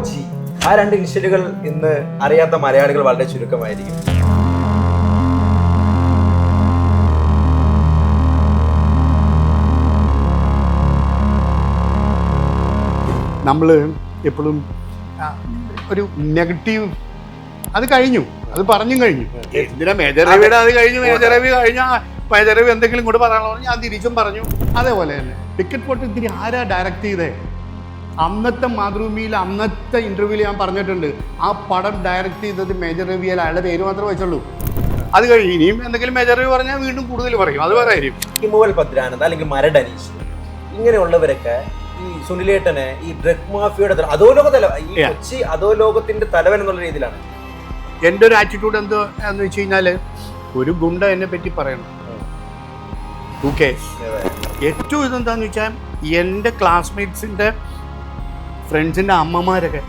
G. ആ രണ്ട് ഇനിഷ്യലുകൾ ഇന്ന് അറിയാത്ത മലയാളികൾ വളരെ ചുരുക്കമായിരിക്കും. നമ്മൾ എപ്പോഴും ഒരു നെഗറ്റീവ് അത് കഴിഞ്ഞു, അത് പറഞ്ഞും കഴിഞ്ഞു. എന്തിനാ മേജർ രവിയുടെ അത് കഴിഞ്ഞു, മേജർ രവി കഴിഞ്ഞാൽ മേജർ രവി എന്തെങ്കിലും കൂടെ പറയാനുള്ള ഞാൻ തിരിച്ചും പറഞ്ഞു. അതേപോലെ തന്നെ ടിക്കറ്റ് പോട്ട് ഇത്തിരി ആരാ ഡയറക്റ്റ് ചെയ്തേ? അന്നത്തെ മാതൃഭൂമിയിൽ അന്നത്തെ ഇന്റർവ്യൂവിൽ ഞാൻ പറഞ്ഞിട്ടുണ്ട്, ആ പടം ഡയറക്റ്റ് ചെയ്തത് മേജർ രവി അല്ല, അയാളുടെ പേര് മാത്രമേ വെച്ചുള്ളൂ. അത് കഴിഞ്ഞ് ഇനിയും എന്തെങ്കിലും മേജർ രവി പറഞ്ഞാൽ വീണ്ടും കൂടുതൽ പറയും, അത് വേറെ കാര്യം. ഇമുവൽ പദ്രാനന്ദ അല്ലെങ്കിൽ മരടനീഷ് ഇങ്ങനെയുള്ളവരൊക്കെ ഈ സുനിലേട്ടനെ ഈ ഡ്രഗ് മാഫിയയുടെ ഈ കൊച്ചി അധോലോകത്തിന്റെ തലവൻ എന്നുള്ള രീതിയിലാണ്. എൻ്റെ ഒരു ആറ്റിറ്റ്യൂഡ് എന്ന് വെച്ച് കഴിഞ്ഞാൽ, ഒരു ഗുണ്ട എന്നെ പറ്റി പറയണം. ഓക്കെ, ഏറ്റവും ഇതെന്താന്ന് വെച്ചാൽ എൻ്റെ ക്ലാസ്മേറ്റ്സിൻ്റെ ഫ്രണ്ട്സിൻ്റെ അമ്മമാരൊക്കെ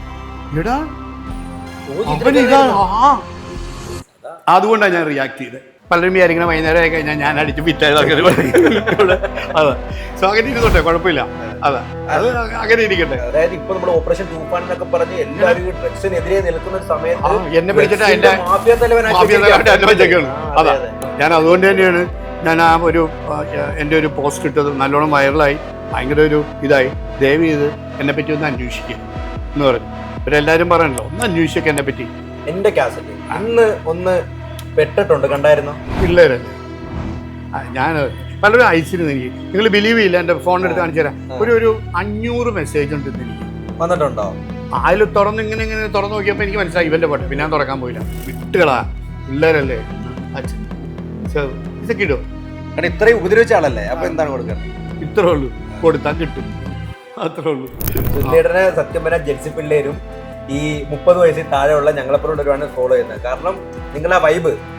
ഇടാ അതുകൊണ്ടാണ് ഞാൻ റിയാക്ട് ചെയ്തത്. പലരും വിചാരിക്കണം വൈകുന്നേരം ആയി കഴിഞ്ഞാൽ ഞാൻ അടിച്ച് ഫിറ്റായത്. അതെ, സോ അങ്ങനെ ഇരുന്നോട്ടെ, കുഴപ്പമില്ല. അതെ, അത് അങ്ങനെ ഇരിക്കട്ടെ. അതായത് ഇപ്പൊ നമ്മൾ ഓപ്പറേഷൻ തൂഫാൻ എന്നൊക്കെ പറഞ്ഞ് എല്ലാവരും ഡ്രഗ്സിനെതിരെ നിൽക്കുന്ന സമയത്ത് എന്നെ പിടിച്ചിട്ട് അതിന്റെ മാഫിയ തലവനാണ്. അതാ, ഞാൻ അതുകൊണ്ട് തന്നെയാണ് ഞാൻ ആ ഒരു എൻ്റെ ഒരു പോസ്റ്റ് ഇട്ടത് നല്ലോണം വൈറലായി, ഭയങ്കര ഒരു ഇതായി. ദയവ് ചെയ്ത് എന്നെ പറ്റി ഒന്ന് അന്വേഷിക്കുക എന്ന് പറഞ്ഞു. ഇവരെല്ലാവരും പറയണല്ലോ, ഒന്ന് അന്വേഷിക്കുക എന്നെ പറ്റി. എന്റെ കാസറ്റ് അന്ന് ഒന്ന് പെട്ടിട്ടുണ്ട്, കണ്ടായിരുന്നോ? പിള്ളേരല്ലേ, ഞാൻ പലരും അയച്ചിരുന്നു. എനിക്ക് നിങ്ങൾ ബിലീവ് ചെയ്യില്ല, എൻ്റെ ഫോണിലെടുത്ത് കാണിച്ചു തരാം. ഒരു 500 മെസ്സേജ് ഉണ്ട് എനിക്ക് വന്നിട്ടുണ്ടോ? അതിൽ ഇങ്ങനെ തുറന്നു നോക്കിയപ്പോൾ എനിക്ക് മനസ്സിലായി ഇവൻ്റെ പാട്ട്. പിന്നെ ഞാൻ തുറക്കാൻ പോയില്ല, വിട്ടുകളാ, പിള്ളേരല്ലേ. അച്ഛൻ ഇതൊക്കെ ഇടും, കാരണം ഇത്രയും ഉപദ്രവിച്ച ആളല്ലേ, അപ്പൊ എന്താണ് കൊടുക്കുന്നത്? ഇത്രേ ഉള്ളൂ, കൊടുത്താൽ കിട്ടും, അത്രേ ഉള്ളൂ. സുനിലേട്ടനെ സത്യം പറഞ്ഞാൽ ജെൻസി പിള്ളേരും ഈ 30 വയസ്സിൽ താഴെയുള്ള ഞങ്ങളെപ്പോഴുള്ളവരാണ് ഫോളോ ചെയ്യുന്നത്. കാരണം നിങ്ങൾ ആ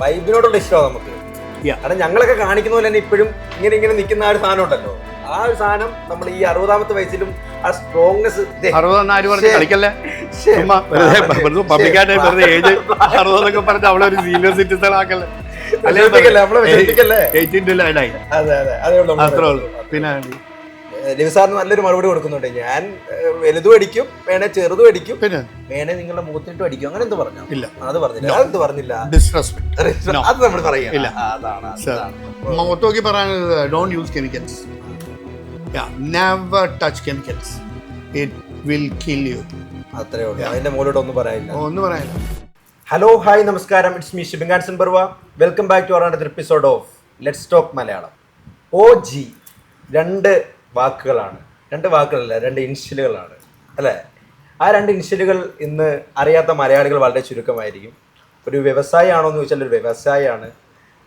വൈബിനോടുള്ള ഇഷ്ടമാണ് നമുക്ക്. കാരണം ഞങ്ങളൊക്കെ കാണിക്കുന്ന പോലെ തന്നെ ഇപ്പോഴും ഇങ്ങനെ നിൽക്കുന്ന ആ ഒരു സാധനം ഉണ്ടല്ലോ, ആ ഒരു സാധനം നമ്മൾ ഈ 60ാമത്തെ വയസ്സിലും ആ സ്ട്രോങ്നെസ്. 60 കളിക്കല്ലേ, പബ്ലിക്കായിട്ട് വെറുതെ ഏജ് 60 എന്നൊക്കെ പറഞ്ഞ് അവളെ ഒരു സീനിയർ സിറ്റിസൺ ആക്കല്ലേ. പിന്നെ രവി സാറിന് നല്ലൊരു മറുപടി കൊടുക്കുന്നുണ്ട്. ഞാൻ വലുതും അടിക്കും, വേണേ ചെറുതും അടിക്കും, വേണേ നിങ്ങളുടെ മുഖത്തിട്ടും അടിക്കും, അങ്ങനെ എന്ത് പറഞ്ഞു? ഇല്ല, അത് പറഞ്ഞില്ല. അതെന്ത് പറഞ്ഞില്ല? അത് നമ്മൾ പറയില്ല. മുഖത്ത് നോക്കി പറയാനുള്ളത്, don't use chemicals, never touch chemicals, it will kill you. അത്രേ ഉള്ളൂ, അതിന്റെ മുകളിലോട്ട് ഒന്നും പറയാനില്ല. ഹലോ, ഹായ്, നമസ്കാരം. ഇറ്റ്സ് മീ ഷിബിൻ ഗാൻസൺ ബർവ. Welcome back to our episode of let's talk Malayalam. OG രണ്ട് വാക്കുകളല്ല, രണ്ട് ഇനിഷ്യലുകളാണ് അല്ലേ? ആ രണ്ട് ഇനിഷ്യലുകൾ ഇന്ന് അറിയാത്ത മലയാളികൾ വളരെ ചുരുക്കമായിരിക്കും. ഒരു വ്യവസായി ആണോ എന്ന് ചോദിച്ചാൽ ഒരു വ്യവസായിയാണ്,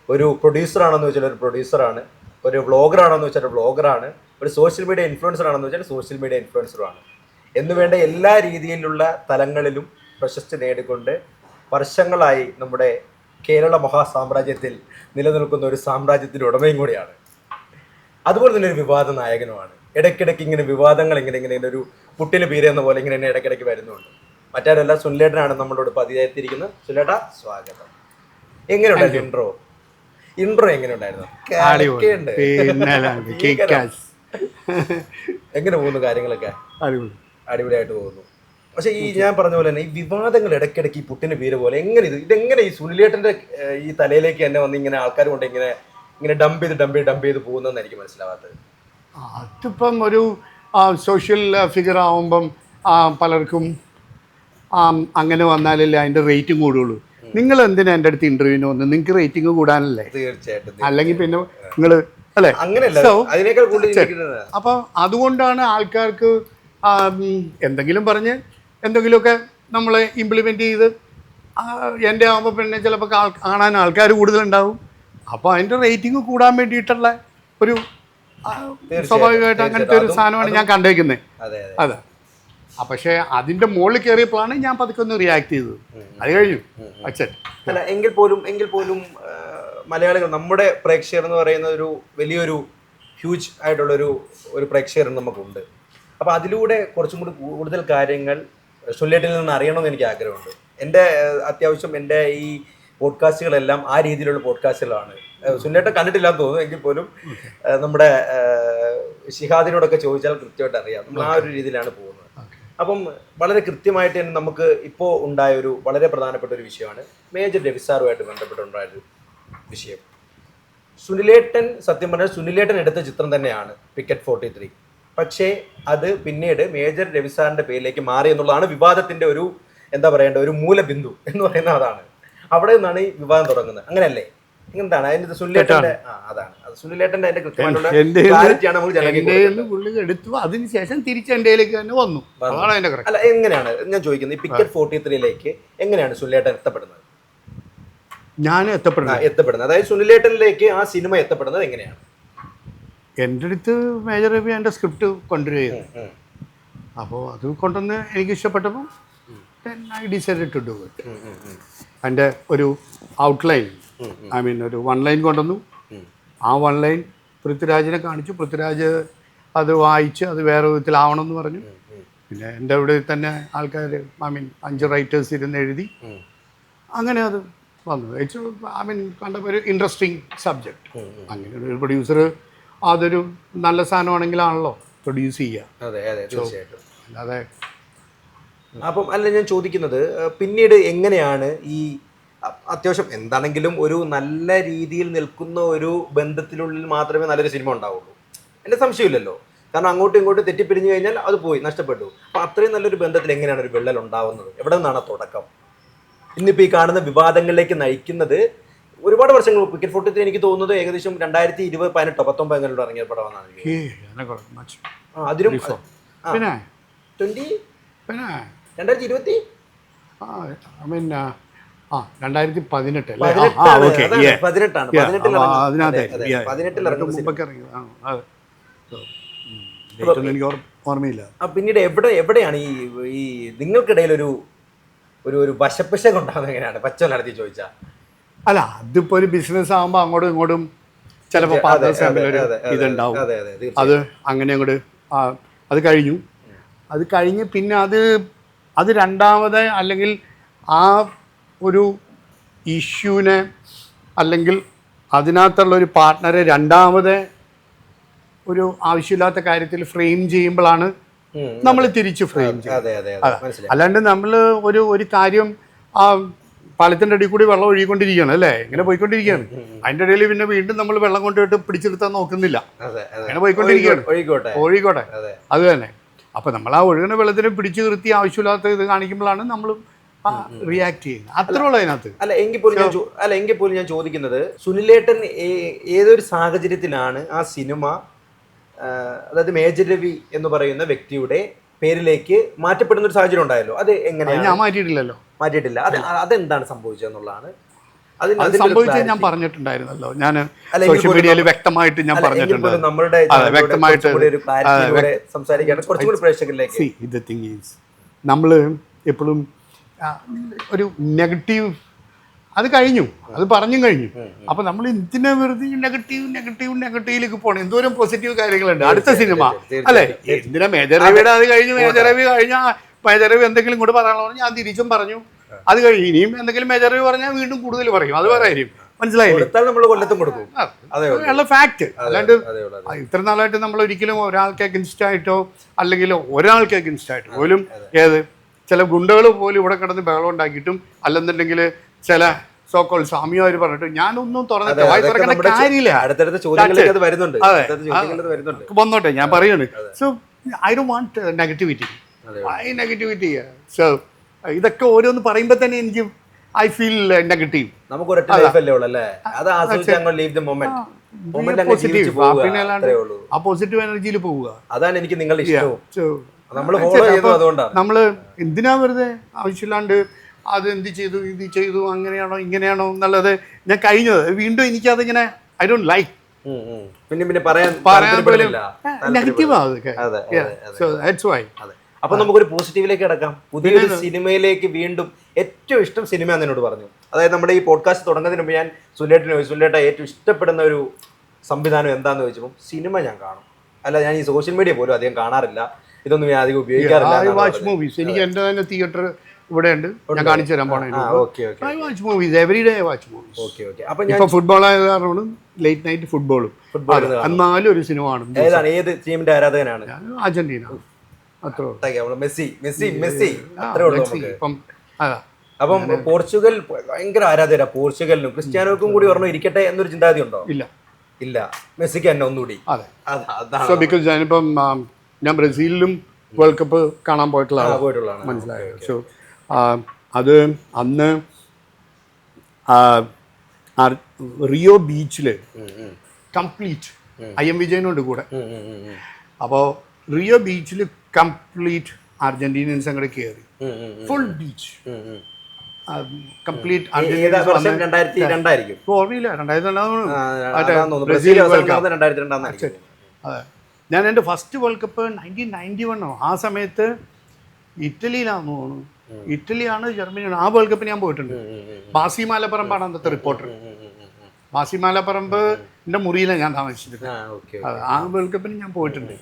ഒരു പ്രൊഡ്യൂസർ ആണോ എന്ന് ചോദിച്ചാൽ ഒരു പ്രൊഡ്യൂസറാണ്, ഒരു വ്ളോഗർ ആണോ എന്ന് വെച്ചാൽ ഒരു വ്ളോഗറാണ്, ഒരു സോഷ്യൽ മീഡിയ ഇൻഫ്ലുവൻസർ ആണെന്ന് വെച്ചാൽ സോഷ്യൽ മീഡിയ ഇൻഫ്ലുവൻസറുമാണ് എന്ന് വേണ്ട എല്ലാ രീതിയിലുള്ള തലങ്ങളിലും പ്രശസ്തി നേടിക്കൊണ്ട് വർഷങ്ങളായി നമ്മുടെ കേരള മഹാസാമ്രാജ്യത്തിൽ നിലനിൽക്കുന്ന ഒരു സാമ്രാജ്യത്തിൻ്റെ ഉടമയും കൂടിയാണ്. അതുപോലെ തന്നെ ഒരു വിവാദ നായകനുമാണ്. ഇടയ്ക്കിടയ്ക്ക് ഇങ്ങനെ വിവാദങ്ങൾ ഇങ്ങനെ ഒരു പുട്ടിന് പീരെന്ന പോലെ ഇങ്ങനെ ഇടയ്ക്കിടയ്ക്ക് വരുന്നുണ്ട്. മറ്റാരല്ല, സുനിലേട്ടനാണ് നമ്മളോട് പതിയെത്തിയിരിക്കുന്നത്. സുനിലേട്ടാ, സ്വാഗതം. എങ്ങനെയുണ്ടായിരുന്നു ഇൻട്രോ എങ്ങനെയുണ്ടായിരുന്നു? എങ്ങനെ പോകുന്നു കാര്യങ്ങളൊക്കെ? അടിപൊളിയായിട്ട് പോകുന്നു. പക്ഷെ ഈ ഞാൻ പറഞ്ഞ പോലെ തന്നെ ഈ വിവാദങ്ങൾ ഇടയ്ക്കിടയ്ക്ക് ഈ പുട്ടിന് പീര് പോലെ ഇതെങ്ങനെ ഈ സുനിലേട്ടന്റെ ഈ തലയിലേക്ക് തന്നെ വന്ന് ഇങ്ങനെ ആൾക്കാർ കൊണ്ട് ഇങ്ങനെ ഡംപ് ചെയ്ത് പോകുന്നതെന്ന് എനിക്ക് മനസ്സിലാവാത്തത്. അതിപ്പം ഒരു സോഷ്യൽ ഫിഗർ ആവുമ്പം പലർക്കും അങ്ങനെ വന്നാലല്ലേ അതിൻ്റെ റേറ്റിംഗ് കൂടുള്ളൂ. നിങ്ങൾ എന്തിനാ എൻ്റെ അടുത്ത് ഇൻ്റർവ്യൂവിന് വന്ന്? നിങ്ങൾക്ക് റേറ്റിംഗ് കൂടാനല്ലേ? തീർച്ചയായിട്ടും. അല്ലെങ്കിൽ പിന്നെ നിങ്ങൾ അല്ലേ? അപ്പം അതുകൊണ്ടാണ് ആൾക്കാർക്ക് എന്തെങ്കിലും പറഞ്ഞ് എന്തെങ്കിലുമൊക്കെ നമ്മളെ ഇംപ്ലിമെൻ്റ് ചെയ്ത് എൻ്റെ ആകുമ്പോൾ പിന്നെ ചിലപ്പോൾ കാണാൻ ആൾക്കാർ കൂടുതലുണ്ടാവും. അപ്പോൾ അതിൻ്റെ റേറ്റിംഗ് കൂടാൻ വേണ്ടിയിട്ടുള്ള ഒരു സ്വാഭാവികമായിട്ട് അങ്ങനത്തെ ഒരു സാധനമാണ് ഞാൻ കണ്ടേക്കുന്നത്. അതെ. പക്ഷേ അതിൻ്റെ മുകളിൽ കയറിയപ്പോഴാണ് ഞാൻ പതുക്കെ ഒന്ന് റിയാക്ട് ചെയ്തത്. അത് കഴിഞ്ഞു. അച്ഛൻ അല്ല, എങ്കിൽ പോലും മലയാളികൾ, നമ്മുടെ പ്രേക്ഷകർ എന്ന് പറയുന്ന ഒരു വലിയൊരു ഹ്യൂജ് ആയിട്ടുള്ളൊരു പ്രേക്ഷകർ നമുക്കുണ്ട്. അപ്പോൾ അതിലൂടെ കുറച്ചും കൂടി കൂടുതൽ കാര്യങ്ങൾ സുനിലേട്ടിൽ നിന്ന് അറിയണമെന്ന് എനിക്ക് ആഗ്രഹമുണ്ട്. അത്യാവശ്യം എൻ്റെ ഈ പോഡ്കാസ്റ്റുകളെല്ലാം ആ രീതിയിലുള്ള പോഡ്കാസ്റ്റുകളാണ്. സുനിലേട്ടൻ കണ്ടിട്ടില്ലാന്ന് തോന്നുന്നു, എങ്കിൽ പോലും നമ്മുടെ ഷിഹാദിനോടൊക്കെ ചോദിച്ചാൽ കൃത്യമായിട്ട് അറിയാം. നമ്മൾ ആ ഒരു രീതിയിലാണ് പോകുന്നത്. അപ്പം വളരെ കൃത്യമായിട്ട് തന്നെ നമുക്ക് ഇപ്പോൾ ഉണ്ടായ ഒരു വളരെ പ്രധാനപ്പെട്ട ഒരു വിഷയമാണ് മേജർ രവി സാറുമായിട്ട് ബന്ധപ്പെട്ടുണ്ടായൊരു വിഷയം. സുനിലേട്ടൻ സത്യം പറഞ്ഞാൽ സുനിലേട്ടൻ എടുത്ത ചിത്രം തന്നെയാണ് പിക്കറ്റ് 43. പക്ഷേ അത് പിന്നീട് മേജർ രവി സാറിൻ്റെ പേരിലേക്ക് മാറി എന്നുള്ളതാണ് വിവാദത്തിൻ്റെ ഒരു എന്താ പറയേണ്ട ഒരു മൂലബിന്ദു എന്ന് പറയുന്നത്. അതാണ് അവിടെ നിന്നാണ് ഈ വിവാദം തുടങ്ങുന്നത്. അങ്ങനെയല്ലേ? എന്താണ് അതിന്റെ സുനിലേട്ടന്റെ അതാണ് അത് സുനിലേട്ടന്റെ അതിന്റെ കൃത്യമായിട്ടുള്ള ക്ലാരിറ്റിയാണ് നമുക്ക് ജനങ്ങൾക്ക് എടുത്തു. അതിനുശേഷം തിരിച്ച് എന്റെയിലേക്ക് തന്നെ വന്നു. അല്ല, എങ്ങനെയാണ് ഞാൻ ചോദിക്കുന്നത്, ഈ പിക്കറ്റ് 43ലേക്ക് എങ്ങനെയാണ് സുനിലേട്ടൻ എത്തപ്പെടുന്നത്? ഞാൻ എത്തപ്പെടുന്നത് അതായത് സുനിലേട്ടനിലേക്ക് ആ സിനിമ എത്തപ്പെടുന്നത് എങ്ങനെയാണ്? എൻ്റെ അടുത്ത് മേജർ രവി എൻ്റെ സ്ക്രിപ്റ്റ് കൊണ്ടുവരികയും അപ്പോൾ അത് കൊണ്ടുവന്ന് എനിക്ക് ഇഷ്ടപ്പെട്ടപ്പോൾ I decided to do it. എൻ്റെ ഒരു ഔട്ട്ലൈൻ ഐ മീൻ ഒരു 1 ലൈൻ കൊണ്ടുവന്നു. ആ 1 ലൈൻ പൃഥ്വിരാജിനെ കാണിച്ചു. പൃഥ്വിരാജ് അത് വായിച്ച് അത് വേറെ വിധത്തിലാവണമെന്ന് പറഞ്ഞു. പിന്നെ എൻ്റെ ഇവിടെ തന്നെ ആൾക്കാർ ഐ മീൻ 5 റൈറ്റേഴ്സ് ഇരുന്ന് എഴുതി. അങ്ങനെ അത് വന്നു. ഐ മീൻ കണ്ടപ്പോൾ ഒരു ഇൻട്രസ്റ്റിംഗ് സബ്ജക്റ്റ്. അങ്ങനെ ഒരു പ്രൊഡ്യൂസർ അതൊരു നല്ല സാധനമാണെങ്കിലാണല്ലോ പ്രൊഡ്യൂസ് ചെയ്യുക. അതെ അതെ തീർച്ചയായിട്ടും. അല്ലാതെ അപ്പം അല്ല ഞാൻ ചോദിക്കുന്നത്, പിന്നീട് എങ്ങനെയാണ് ഈ അത്യാവശ്യം എന്താണെങ്കിലും ഒരു നല്ല രീതിയിൽ നിൽക്കുന്ന ഒരു ബന്ധത്തിനുള്ളിൽ മാത്രമേ നല്ലൊരു സിനിമ ഉണ്ടാവുള്ളൂ, എൻ്റെ സംശയമില്ലല്ലോ. കാരണം അങ്ങോട്ടും ഇങ്ങോട്ടും തെറ്റിപ്പിരിഞ്ഞു കഴിഞ്ഞാൽ അത് പോയി, നഷ്ടപ്പെട്ടു. അപ്പം അത്രയും നല്ലൊരു ബന്ധത്തിൽ എങ്ങനെയാണ് ഒരു വിള്ളൽ ഉണ്ടാവുന്നത്? എവിടെ നിന്നാണ് തുടക്കം? ഇന്നിപ്പോൾ ഈ കാണുന്ന വിവാദങ്ങളിലേക്ക് നയിക്കുന്നത് ഒരുപാട് വർഷങ്ങൾ. പിക്കറ്റ് 43 എനിക്ക് തോന്നുന്നത് ഏകദേശം 2020 18 19 അങ്ങനെയുള്ള ഇറങ്ങിയ പടമെന്നാണ്. അതിനും 2020 ഓർമ്മയില്ല. പിന്നീട് എവിടെയാണ് ഈ നിങ്ങൾക്കിടയിൽ ഒരു ഒരു വശപ്പശ കൊണ്ടാകുന്നത്? എങ്ങനെയാണ് പച്ച നടത്തി ചോദിച്ചാൽ? അല്ല, അതിപ്പോൾ ഒരു ബിസിനസ് ആകുമ്പോൾ അങ്ങോട്ടും ഇങ്ങോട്ടും ചിലപ്പോൾ പാർട്ട്നേഴ്സ് തമ്മിലൊരു ഇതുണ്ടാവും. അത് അങ്ങനെ അങ്ങോട്ട് അത് കഴിഞ്ഞു. അത് കഴിഞ്ഞ് പിന്നെ അത് രണ്ടാമത് അല്ലെങ്കിൽ ആ ഒരു ഇഷ്യൂവിനെ അല്ലെങ്കിൽ അതിനകത്തുള്ള ഒരു പാർട്ട്ണറെ രണ്ടാമത് ഒരു ആവശ്യമില്ലാത്ത കാര്യത്തിൽ ഫ്രെയിം ചെയ്യുമ്പോഴാണ് നമ്മൾ തിരിച്ച് ഫ്രെയിം ചെയ്യുന്നത്. അല്ലാണ്ട് നമ്മൾ ഒരു കാര്യം ആ പാലത്തിൻ്റെ അടിയിൽ കൂടി വെള്ളം ഒഴുകിക്കൊണ്ടിരിക്കുകയാണ് അല്ലേ, ഇങ്ങനെ പോയിക്കൊണ്ടിരിക്കുകയാണ്. അതിൻ്റെ ഇടയിൽ പിന്നെ വീണ്ടും നമ്മൾ വെള്ളം കൊണ്ടുപോയിട്ട് പിടിച്ചെടുത്താൻ നോക്കുന്നില്ല, അങ്ങനെ പോയിക്കൊണ്ടിരിക്കുകയാണ്. ഒഴുകിക്കോട്ടെ, അത് തന്നെ. അപ്പം നമ്മൾ ആ ഒഴുകുന്ന വെള്ളത്തിനെ പിടിച്ചു നിർത്തി ആവശ്യമില്ലാത്ത ഇത് കാണിക്കുമ്പോഴാണ് നമ്മൾ റിയാക്ട് ചെയ്യുന്നത്. അത്രേ ഉള്ളൂ അതിനകത്ത്. എങ്കിൽ പോലും ഞാൻ ചോദിക്കുന്നത്, സുനിലേട്ടൻ ഏതൊരു സാഹചര്യത്തിലാണ് ആ സിനിമ, അതായത് മേജർ രവി എന്ന് പറയുന്ന വ്യക്തിയുടെ പേരിലേക്ക് മാറ്റപ്പെടുന്ന ഒരു സാഹചര്യം ഉണ്ടായല്ലോ, അത് എങ്ങനെയാണ്? ഞാൻ മാറ്റിയിട്ടില്ല. അതെന്താണ് സംഭവിച്ചതെന്നുള്ളതാണ്. അത് സംഭവിച്ചത് ഞാൻ പറഞ്ഞിട്ടുണ്ടായിരുന്നല്ലോ. ഞാൻ സോഷ്യൽ മീഡിയയിൽ വ്യക്തമായിട്ട് ഞാൻ പറഞ്ഞിട്ടുണ്ട്. നമ്മൾ എപ്പോഴും ഒരു നെഗറ്റീവ് അത് കഴിഞ്ഞു, അത് പറഞ്ഞും കഴിഞ്ഞു. അപ്പൊ നമ്മൾ എന്തിനാ വെറുതെ നെഗറ്റീവിലേക്ക് പോകണം? എന്തോരം പോസിറ്റീവ് കാര്യങ്ങളുണ്ട്. അടുത്ത സിനിമ അല്ലെ, എന്തിനാ മേജർ രവിയുടെ അത് കഴിഞ്ഞു. മേജർ രവി കഴിഞ്ഞാൽ മേജർ രവി എന്തെങ്കിലും കൂടെ പറയാനുള്ള ഞാൻ തിരിച്ചും പറഞ്ഞു. അത് കഴിഞ്ഞ് ഇനിയും എന്തെങ്കിലും മേജർ രവി പറഞ്ഞാൽ വീണ്ടും കൂടുതൽ പറയും. അത് പറയാം, മനസ്സിലായില്ലേ? ഫാക്ട്. അല്ലാണ്ട് ഇത്ര നാളായിട്ട് നമ്മൾ ഒരിക്കലും ഒരാൾക്ക് അഗൻസ്റ്റ് ആയിട്ടോ അല്ലെങ്കിൽ ഒരാൾക്ക് അഗൻസ്റ്റ് ആയിട്ടോ പോലും ചില ഗുണ്ടകൾ പോലും ഇവിടെ കിടന്ന് ബഹളം ഉണ്ടാക്കിയിട്ടും അല്ലെന്നുണ്ടെങ്കിൽ ചില സോക്കോൾ സ്വാമിയാർ പറഞ്ഞിട്ട് ഞാനൊന്നും തുറന്നിട്ട് വായി തുറക്കേണ്ട കാര്യമില്ല. വന്നോട്ടെ, ഞാൻ പറയുന്നത്. So I don't want negativity. So ഇതൊക്കെ ഓരോന്ന് പറയുമ്പോൾ തന്നെ എനിക്ക് ഐ ഫീൽ നെഗറ്റീവ്. ആ പോസിറ്റീവ് എനർജിയിൽ പോവുക, അതാണ് എനിക്ക് നിങ്ങളുടെ ഇഷ്ടം. നമ്മൾ എന്തിനാ വെറുതെ ആവശ്യമില്ലാണ്ട് അത് എന്ത് ചെയ്തു ഇത് ചെയ്തു അങ്ങനെയാണോ ഇങ്ങനെയാണോ എന്നുള്ളത് ഞാൻ കഴിഞ്ഞത്. വീണ്ടും എനിക്കതിങ്ങനെ ഐ ഡോണ്ട് ലൈക്ക് പിന്നെ പറയാൻ പോലും നെഗറ്റീവ് അതൊക്കെ. So that's why. അപ്പൊ നമുക്കൊരു പോസിറ്റീവിലേക്ക് കിടക്കാം. പുതിയൊരു സിനിമയിലേക്ക് വീണ്ടും ഏറ്റവും ഇഷ്ടം സിനിമ എന്നോട് പറഞ്ഞു. അതായത് നമ്മുടെ ഈ പോഡ്കാസ്റ്റ് തുടങ്ങുന്നതിന് മുമ്പ് ഞാൻ സുനിലേട്ട ഏറ്റവും ഇഷ്ടപ്പെടുന്ന ഒരു സംവിധാനം എന്താന്ന് ചോദിച്ചപ്പോൾ സിനിമ ഞാൻ കാണും, അല്ല ഞാൻ ഈ സോഷ്യൽ മീഡിയ പോലും അധികം കാണാറില്ല, ഇതൊന്നും ഞാൻ അധികം ഉപയോഗിക്കാറില്ല. എനിക്ക് എൻ്റെ തന്നെ തിയേറ്റർ ഇവിടെ ഉണ്ട്, ഞാൻ കാണിച്ചു തരാൻ പോണേ. ഇപ്പൊ ഫുട്ബോൾ ആയത് കാരണം ലേറ്റ് നൈറ്റ് ഫുട്ബോളും എന്നാലും ഒരു സിനിമ കാണും. ഏത് ടീമിന്റെ ആരാധകനാണ്? അർജന്റീന. നമ്മള് മെസ്സി മെസ്സി മെസ്സി അത്രേ ഉള്ളൂ നമുക്ക്. ഇപ്പം അതാ അപ്പം പോർച്ചുഗൽ ഭയങ്കര ആരാധകരാ പോർച്ചുഗലിനും. ക്രിസ്ത്യാനോക്കും കൂടി ഒരെണ്ണം ഇരിക്കട്ടെ എന്നൊരു ചിന്താഗതി ഉണ്ടോ? ഇല്ല, മെസ്സിക്ക് തന്നെ ഒന്നുകൂടി. സോ ബിക്കോസ് ഞാനിപ്പം ഞാൻ ബ്രസീലിലും വേൾഡ് കപ്പ് കാണാൻ പോയിട്ടുള്ളതാണ്, മനസ്സിലായോ? സോ അത് അന്ന് റിയോ ബീച്ചിൽ കംപ്ലീറ്റ് IM വിജയനുണ്ട് കൂടെ. അപ്പോൾ റിയോ ബീച്ചിൽ കംപ്ലീറ്റ് അർജന്റീനിയൻസ് അങ്ങോട്ട് കയറി, ഫുൾ ബീച്ച് കംപ്ലീറ്റ്. ഓർമ്മയില്ല, 2002 അതെ. ഞാൻ എൻ്റെ ഫസ്റ്റ് വേൾഡ് കപ്പ് 1991 ആ സമയത്ത് ഇറ്റലിയിലാണെന്ന് തോന്നുന്നു. ഇറ്റലിയാണ് ജർമ്മനിയാണ്. ആ വേൾഡ് കപ്പിന് ഞാൻ പോയിട്ടുണ്ട്. ബാസി മാലപ്പറമ്പാണ് അന്നത്തെ റിപ്പോർട്ടർ. ബാസി മാലപ്പറമ്പ് എൻ്റെ മുറിയിലാണ് ഞാൻ താമസിച്ചിട്ട്. ആ വേൾഡ് കപ്പിന് ഞാൻ പോയിട്ടുണ്ട്.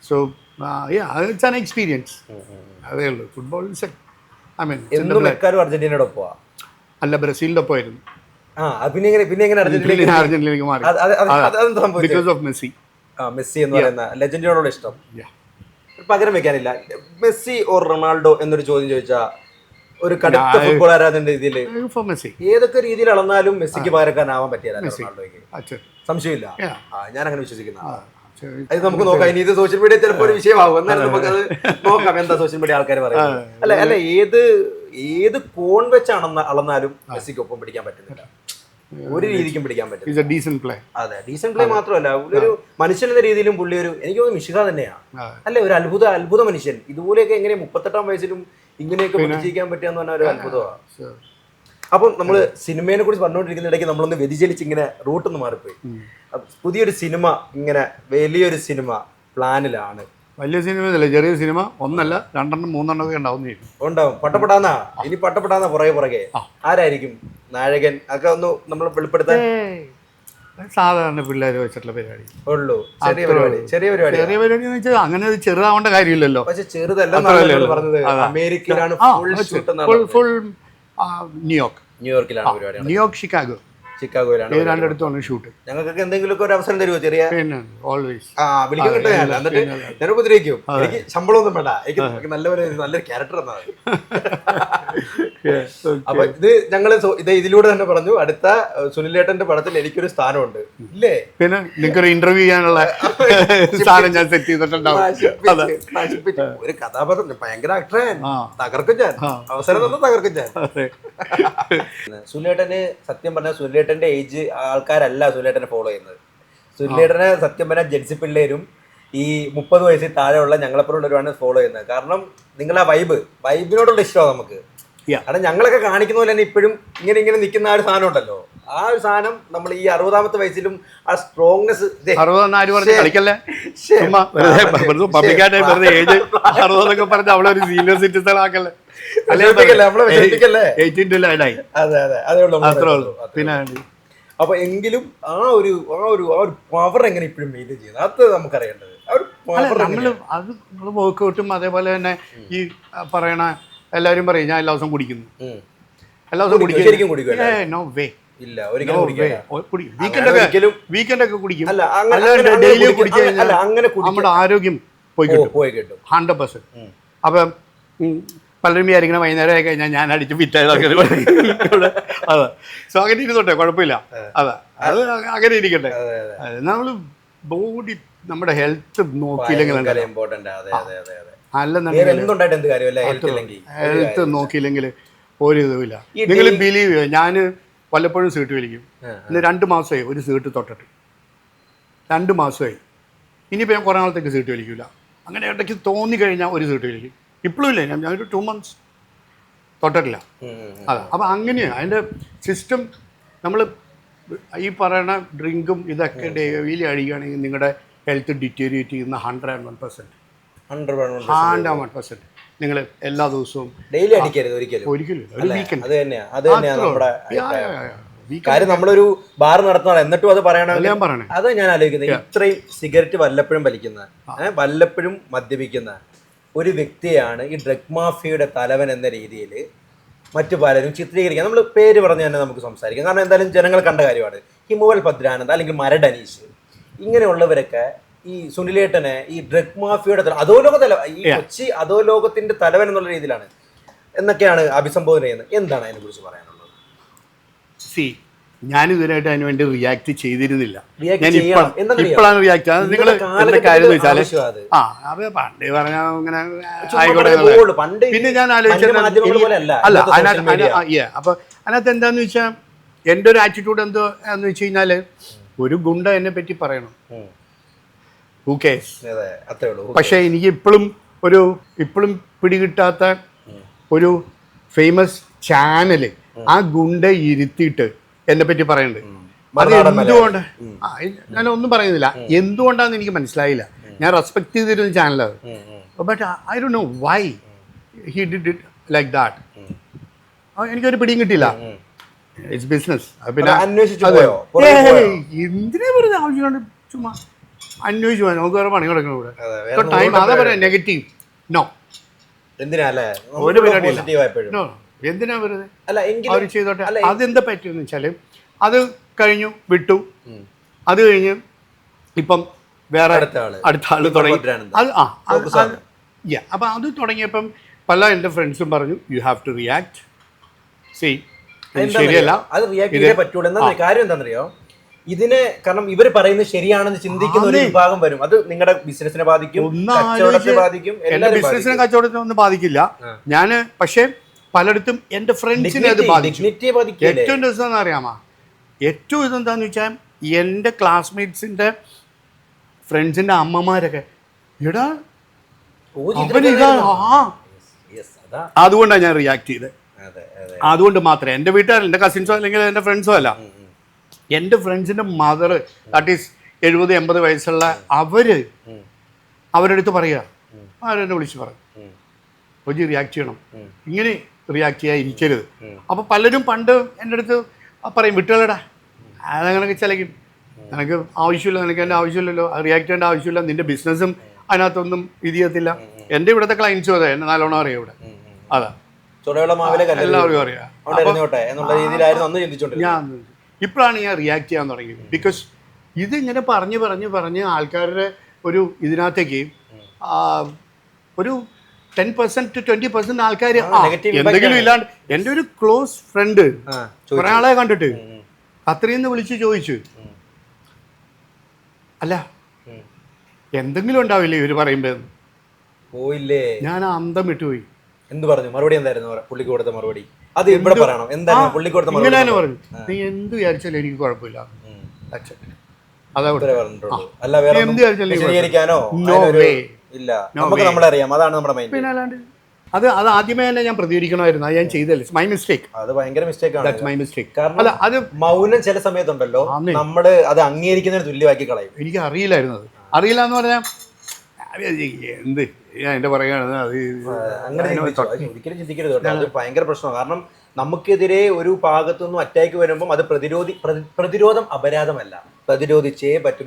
So it's an experience. അതേ ഉള്ളൂ. ഫുട്ബോൾ അർജന്റീനയുടെ ഒപ്പമാ അല്ല, ബ്രസീലിന്റെ ഒപ്പമായിരുന്നു. അർജന്റീനയിലേക്ക് മാറി ബിക്കോസ് ഓഫ് മെസ്സി. മെസ്സി എന്ന് പറയുന്ന ലെജൻഡിനോട് ഇഷ്ടം പകരം വെക്കാനില്ല. മെസ്സി ഓർ റൊണാൾഡോ എന്നൊരു ചോദ്യം ചോദിച്ചാൽ ഒരു കടുത്ത ഫുട്ബോൾ ആരാധന രീതിയിൽ ഏതൊക്കെ രീതിയിൽ അളന്നാലും മെസ്സിക്ക് പകരക്കാരനാവാൻ പറ്റിയല്ല റൊണാൾഡോയ്ക്ക്, സംശയമില്ല. ഞാൻ അങ്ങനെ വിശ്വസിക്കുന്ന. അത് നമുക്ക് നോക്കാം. ഇനി ഇത് സോഷ്യൽ മീഡിയ ചിലപ്പോൾ ഒരു വിഷയമാകും. എന്നാലും നമുക്കത് നോക്കാം എന്താ സോഷ്യൽ മീഡിയ ആൾക്കാർ പറയുന്നത്. അല്ല ഏത് കോൺ വെച്ചാണെന്ന് അളന്നാലും മെസ്സിക്ക് ഒപ്പം പിടിക്കാൻ പറ്റുന്നില്ല, ഒരു രീതിക്കും പിടിക്കാൻ പറ്റും. അതെ, ഡീസന്റ് പ്ലേ മാത്രമല്ല, ഒരു മനുഷ്യൻ എന്ന രീതിയിലും പുള്ളി ഒരു, എനിക്ക് തോന്നുന്നു മിഷിക തന്നെയാണ്. അല്ലെ, ഒരു അത്ഭുത മനുഷ്യൻ. ഇതുപോലെയൊക്കെ എങ്ങനെ 38-ാം വയസ്സിലും ഇങ്ങനെയൊക്കെ പിടിച്ചിരിക്കാൻ പറ്റുകയെന്ന് പറഞ്ഞാൽ ഒരു അത്ഭുതമാണ്. അപ്പം നമ്മൾ സിനിമയെ കുറിച്ച് പറഞ്ഞുകൊണ്ടിരിക്കുന്ന ഇടയ്ക്ക് നമ്മളൊന്ന് വ്യതിചലിച്ച് ഇങ്ങനെ റൂട്ടൊന്ന് മാറിപ്പോയി. പുതിയൊരു സിനിമ, ഇങ്ങനെ വലിയൊരു സിനിമ പ്ലാനിലാണ്. വലിയ സിനിമ ചെറിയ സിനിമ, 1 അല്ല 2 3 ഒക്കെ ഉണ്ടാവും. പട്ടപ്പെടാന്നാ ഇനി പട്ടപ്പെടാന്നാ പുറകെ ആരായിരിക്കും നായകൻ? ഒക്കെ ഒന്ന് നമ്മൾ വെളിപ്പെടുത്താൻ. സാധാരണ പിള്ളേർ വെച്ചിട്ടുള്ള പരിപാടി ഉള്ളൂ. ചെറിയ പരിപാടി എന്ന് വെച്ചാൽ അങ്ങനെ ചെറുതാവേണ്ട കാര്യമില്ലല്ലോ. പക്ഷെ ചെറുതല്ല പറഞ്ഞത്. അമേരിക്കയിലാണ് ഫുൾ ന്യൂയോർക്കിലാണ് പരിപാടി. ന്യൂയോർക്ക്, ചിക്കാഗോയിലാണ് രണ്ടിടത്തുമാണ് ഷൂട്ട്. ഞങ്ങൾക്കൊക്കെ എന്തെങ്കിലുമൊക്കെ ഒരു അവസരം തരുമോ? ചെറിയ ഓൾവേസ് വിളിക്കും കേട്ടോ. എന്നിട്ട് ഞാൻ ഉപദ്രവിക്കും. എനിക്ക് ശമ്പളമൊന്നും വേണ്ട, എനിക്ക് നല്ലൊരു ക്യാരക്ടർ എന്നാണ്. അപ്പൊ ഇത് ഞങ്ങള് ഇതിലൂടെ തന്നെ പറഞ്ഞു, അടുത്ത സുനിലേട്ടന്റെ പടത്തിൽ എനിക്കൊരു സ്ഥാനമുണ്ട് ഇല്ലേ? പിന്നെ നിങ്ങൾക്കൊരു ഇന്റർവ്യൂ ചെയ്യാനുള്ള സ്ഥാനം ഞാൻ സെറ്റ് ചെയ്തിട്ടുണ്ടാവും. ഒരു കഥാപാത്രം ഭയങ്കര ആക്ടർ, തകർക്കും ഞാൻ. അവസരം തന്നെ തകർക്കും ഞാൻ. സുനിലേട്ടന് സത്യം പറഞ്ഞാൽ സുനിലേട്ടന്റെ ഏജ് ആൾക്കാരല്ല സുനിലേട്ടനെ ഫോളോ ചെയ്യുന്നത്. സുനിലേട്ടനെ സത്യം പറഞ്ഞാൽ ജെൻസി പിള്ളേരും ഈ 30 വയസ്സിൽ താഴെയുള്ള ഞങ്ങളെപ്പോലുള്ളവരാണ് ഫോളോ ചെയ്യുന്നത്. കാരണം നിങ്ങൾ ആ വൈബിനോടുള്ള ഇഷ്ടമാണ് നമുക്ക്. കാരണം ഞങ്ങളൊക്കെ കാണിക്കുന്ന പോലെ തന്നെ ഇപ്പോഴും ഇങ്ങനെ നിൽക്കുന്ന ആ ഒരു സാധനം ഉണ്ടല്ലോ, ആ ഒരു സാധനം നമ്മൾ ഈ 60-ാമത്തെ വയസ്സിലും ആ സ്ട്രോങ്നെസ്. അപ്പൊ എങ്കിലും ആ ഒരു പവർ എങ്ങനെ ഇപ്പോഴും മെയിൻറ്റെയിൻ ചെയ്യുന്നത്, അത് നമുക്കറിയേണ്ടത്. നമ്മള് വർക്കൗട്ടും അതേപോലെ തന്നെ ഈ പറയണ എല്ലാവരും പറയും ഞാൻ എല്ലാ ദിവസവും കുടിക്കുന്നു, എല്ലാ ദിവസവും കുടിക്കും. No way. ഇല്ല, ഒരിക്കലും വീക്കെൻഡ് ഒക്കെ കുടിക്കും. ഡെയിലി കുടിച്ചു കഴിഞ്ഞാൽ നമ്മുടെ ആരോഗ്യം പോയി കിട്ടും 100%. അപ്പം പലരും വിചാരിക്കണം വൈകുന്നേരം ആയി കഴിഞ്ഞാൽ ഞാൻ അടിച്ച് ഫിറ്റായതൊക്കെ. അതെ, സോ അങ്ങനെ ഇരുന്നോട്ടെ, കുഴപ്പമില്ല. അതെ, അത് അങ്ങനെ ഇരിക്കട്ടെ. നമ്മൾ ബോഡി, നമ്മുടെ ഹെൽത്ത് നോക്കിയില്ലെങ്കിൽ ഹെൽത്ത് നോക്കിയില്ലെങ്കിൽ ഒരു ഇതുമില്ല. നിങ്ങൾ ബിലീവ് ചെയ്യുക, ഞാൻ വല്ലപ്പോഴും സീട്ട് വലിക്കും. ഇന്ന് 2 മാസമായി ഒരു സീട്ട് തൊട്ടിട്ട്, 2 മാസമായി. ഇനിയിപ്പോൾ ഞാൻ കുറേ നാളത്തേക്ക് സീട്ട് വലിക്കില്ല. അങ്ങനെ ഇടയ്ക്ക് തോന്നിക്കഴിഞ്ഞാൽ ഒരു സീട്ട് വലിക്കും. ഇപ്പോഴും ഇല്ല, ഞാനൊരു 2 months തൊട്ടിട്ടില്ല. അതെ, അപ്പം അങ്ങനെയാണ് അതിൻ്റെ സിസ്റ്റം. നമ്മൾ ഈ പറയുന്ന ഡ്രിങ്കും ഇതൊക്കെ ഡെയിലി അടിക്കുകയാണെങ്കിൽ നിങ്ങളുടെ ഹെൽത്ത് ഡിറ്റീരിയേറ്റ് ചെയ്യുന്ന 101%. നിങ്ങൾ എല്ലാ ദിവസവും ഡെയിലി അടിക്കരുത് ഒരിക്കലും. കാര്യം നമ്മളൊരു ബാർ നടത്തുന്നതാണ്, എന്നിട്ടും അത് പറയണം. അത് ഞാൻ ആലോചിക്കുന്നത്, ഇത്രയും സിഗരറ്റ് വല്ലപ്പോഴും വലിക്കുന്ന, വല്ലപ്പോഴും മദ്യപിക്കുന്ന ഒരു വ്യക്തിയാണ് ഈ ഡ്രഗ് മാഫിയയുടെ തലവൻ എന്ന രീതിയിൽ മറ്റു പലരും ചിത്രീകരിക്കാൻ. നമ്മൾ പേര് പറഞ്ഞ് തന്നെ നമുക്ക് സംസാരിക്കാം, കാരണം എന്തായാലും ജനങ്ങൾ കണ്ട കാര്യമാണ്. ഹിമുവൽ ഭദ്രാനന്ദ് അല്ലെങ്കിൽ മരട് അനീഷ്, ഇങ്ങനെയുള്ളവരൊക്കെ ഈ സുനിലേട്ടനെ ഈ ഡ്രഗ് മാഫിയയുടെ അധോലോക തല ഈ കൊച്ചി അധോലോകത്തിന്റെ തലവൻ എന്നുള്ള രീതിയിലാണ് എന്നൊക്കെയാണ് അഭിസംബോധന ചെയ്യുന്നത്. എന്താണ് അതിനെ കുറിച്ച് പറയാനുള്ളത്? സി ഞാൻ ഇതിനായിട്ട് അതിന് വേണ്ടി റിയാക്ട് ചെയ്തിരുന്നില്ല. React ഞാൻ ചെയ്യണം. എന്താ ഇപ്പോഴാണ് റിയാക്ട് ചെയ്യുന്നത്. നിങ്ങൾ എന്താ കാര്യം എന്ന് വെച്ചാൽ അത് പണ്ട് പറഞ്ഞ ഇങ്ങനെ ആയിക്കോട്ടെ എന്നുള്ളത്. പണ്ട് പിന്നെ ഞാൻ ആലോചിച്ചത് അല്ല അപ്പൊ അതിനകത്ത് എന്താന്ന് വെച്ചാൽ എൻ്റെ ഒരു ആറ്റിറ്റ്യൂഡ് എന്തോ എന്ന് വെച്ച് കഴിഞ്ഞാൽ ഒരു ഗുണ്ട എന്നെ പറ്റി പറയണം, ഹൂ കേസ്. പക്ഷെ എനിക്ക് ഇപ്പോഴും പിടികിട്ടാത്ത ഒരു ഫേമസ് ചാനല് ആ ഗുണ്ട ഇരുത്തിയിട്ട് എന്നെ പറ്റി പറയുന്നുണ്ട്. അത് എന്തുകൊണ്ട് ഞാനൊന്നും പറയുന്നില്ല, എന്തുകൊണ്ടാന്ന് എനിക്ക് മനസ്സിലായില്ല. ഞാൻ റെസ്പെക്ട് ചെയ്തിരുന്ന ചാനലത്. But I don't know why he did it like that. എനിക്കൊരു പിടിയും കിട്ടിയില്ല. It's business. പിന്നെ എന്തിനാ വെറുതെ ആവശ്യമുണ്ട് ചുമ്മാ അന്വേഷിച്ചു പോകാൻ. നമുക്ക് വേറെ പണി കിടക്കണം ഇവിടെ. ടൈം അതാ പറയാം, നെഗറ്റീവ് നോ. എന്തിനാ വെറുതെ അവർ ചെയ്തോട്ടെ. അതെന്താ പറ്റുമെന്ന് വെച്ചാൽ അത് കഴിഞ്ഞു വിട്ടു. അത് കഴിഞ്ഞ് ഇപ്പം വേറെ അടുത്ത ആള് തുടങ്ങി. അപ്പം അത് തുടങ്ങിയപ്പം പല എൻ്റെ ഫ്രണ്ട്സും പറഞ്ഞു you have to react. See ശരിയല്ല, അത് റിയാക്ട് ചെയ്തേ പറ്റുള്ളൂ. എന്താ കാര്യം എന്താണെന്നറിയോ? ഇതിനെ കാരണം ഇവർ പറയുന്നത് ശരിയാണെന്ന് ചിന്തിക്കുന്ന ഒരു വിഭാഗം വരും. അത് നിങ്ങളുടെ ബിസിനസിനെ ബാധിക്കും, കച്ചവടത്തെ ബാധിക്കും. എന്റെ ബിസിനസിനെ കച്ചവടത്തെ ഒന്നും ബാധിക്കില്ല. ഞാന് പക്ഷെ പലയിടത്തും എന്റെ ഫ്രണ്ട്സിനെ അത് ബാധിച്ചു. ഏറ്റവും രസം അറിയാമോ? ഏറ്റവും ഇതെന്താന്ന് വെച്ചാൽ എൻ്റെ ക്ലാസ്മേറ്റ്സിന്റെ ഫ്രണ്ട്സിന്റെ അമ്മമാരൊക്കെ എടാ അവനിതാ. അതുകൊണ്ടാണ് ഞാൻ റിയാക്ട് ചെയ്തത്. അതുകൊണ്ട് മാത്രമേ എൻ്റെ വീട്ടുകാർ, എൻ്റെ കസിൻസോ അല്ലെങ്കിൽ എൻ്റെ ഫ്രണ്ട്സോ അല്ല, എൻ്റെ ഫ്രണ്ട്സിൻ്റെ മദർ ദാറ്റ് ഈസ് 70-80 വയസ്സുള്ള അവരുടെ അടുത്ത് പറയുക, അവരെന്നെ വിളിച്ച് പറയും ഒജി റിയാക്ട് ചെയ്യണം, ഇങ്ങനെ റിയാക്ട് ചെയ്യാൻ ഇരിക്കരുത്. അപ്പോൾ പലരും പണ്ട് എൻ്റെ അടുത്ത് പറയും വിട്ടുകളടാ അതങ്ങനെയൊക്കെ ചിലക്കും, നിനക്ക് ആവശ്യമില്ല, നിനക്ക് എൻ്റെ ആവശ്യമില്ലല്ലോ, റിയാക്ട് ചെയ്യേണ്ട ആവശ്യമില്ല, നിൻ്റെ ബിസിനസ്സും അതിനകത്തൊന്നും ഇത് ചെയ്യത്തില്ല. എൻ്റെ ഇവിടുത്തെ ക്ലയൻസും അതെ, എന്നെ നല്ലോണം അറിയാം ഇവിടെ. അതാ എല്ലാവർക്കും അറിയാം. ഞാൻ ഇപ്പോഴാണ് ഞാൻ റിയാക്ട് ചെയ്യാൻ തുടങ്ങിയത്. ബിക്കോസ് ഇതിങ്ങനെ പറഞ്ഞ് ആൾക്കാരുടെ ഒരു ഇതിനകത്തേക്ക് ഒരു 10% to 20% ആൾക്കാർ എന്തെങ്കിലും ഇല്ലാണ്ട്. എൻ്റെ ഒരു ക്ലോസ് ഫ്രണ്ട് കുറെ ആളെ കണ്ടിട്ട് അത്രയും വിളിച്ച് ചോദിച്ചു, അല്ല എന്തെങ്കിലും ഉണ്ടാവില്ലേ ഇവര് പറയുമ്പോ? പോയില്ലേ? ഞാൻ അന്തം വിട്ടുപോയി. എന്ത് പറഞ്ഞു? മറുപടി എന്തായിരുന്നു പുള്ളിക്ക് കൊടുത്ത മറുപടി? അത് ഇവിടെ പറയണം. എന്താണ് പുള്ളിക്ക് കൊടുത്ത മറുപടി? ഇങ്ങനെ പറഞ്ഞു, നീ എന്ത് വിചാരിച്ചാലും എനിക്ക് കുഴപ്പമില്ല. പിന്നെ അല്ലാണ്ട് അത് ആദ്യമേ തന്നെ ഞാൻ പ്രതികരിക്കണമായിരുന്നു. അത് ഞാൻ ചെയ്തല്ലേ, മൈ മിസ്റ്റേക്ക്. അത് ഭയങ്കര മിസ്റ്റേക്ക് ആണ്. My mistake. കാരണം അത് മൗനം ചില സമയത്തുണ്ടല്ലോ നമ്മള് അത് അംഗീകരിക്കുന്നതിന് തുല്യമാക്കി കളയും. എനിക്ക് അറിയില്ലായിരുന്നു. അത് അറിയില്ല എന്ന് പറഞ്ഞാൽ എന്ത് ഞാൻ എന്റെ പറയുകയാണ്. അത് അങ്ങനെ ഒരിക്കലും ചിന്തിക്കരുത് കേട്ടോ. അത് ഭയങ്കര പ്രശ്നമാണ്. കാരണം നമുക്കെതിരെ ഒരു ഭാഗത്തുനിന്നും അറ്റാക്ക് വരുമ്പോൾ അത് പ്രതിരോധം അപരാധമല്ല, പ്രതിരോധിച്ചേ പറ്റൂ.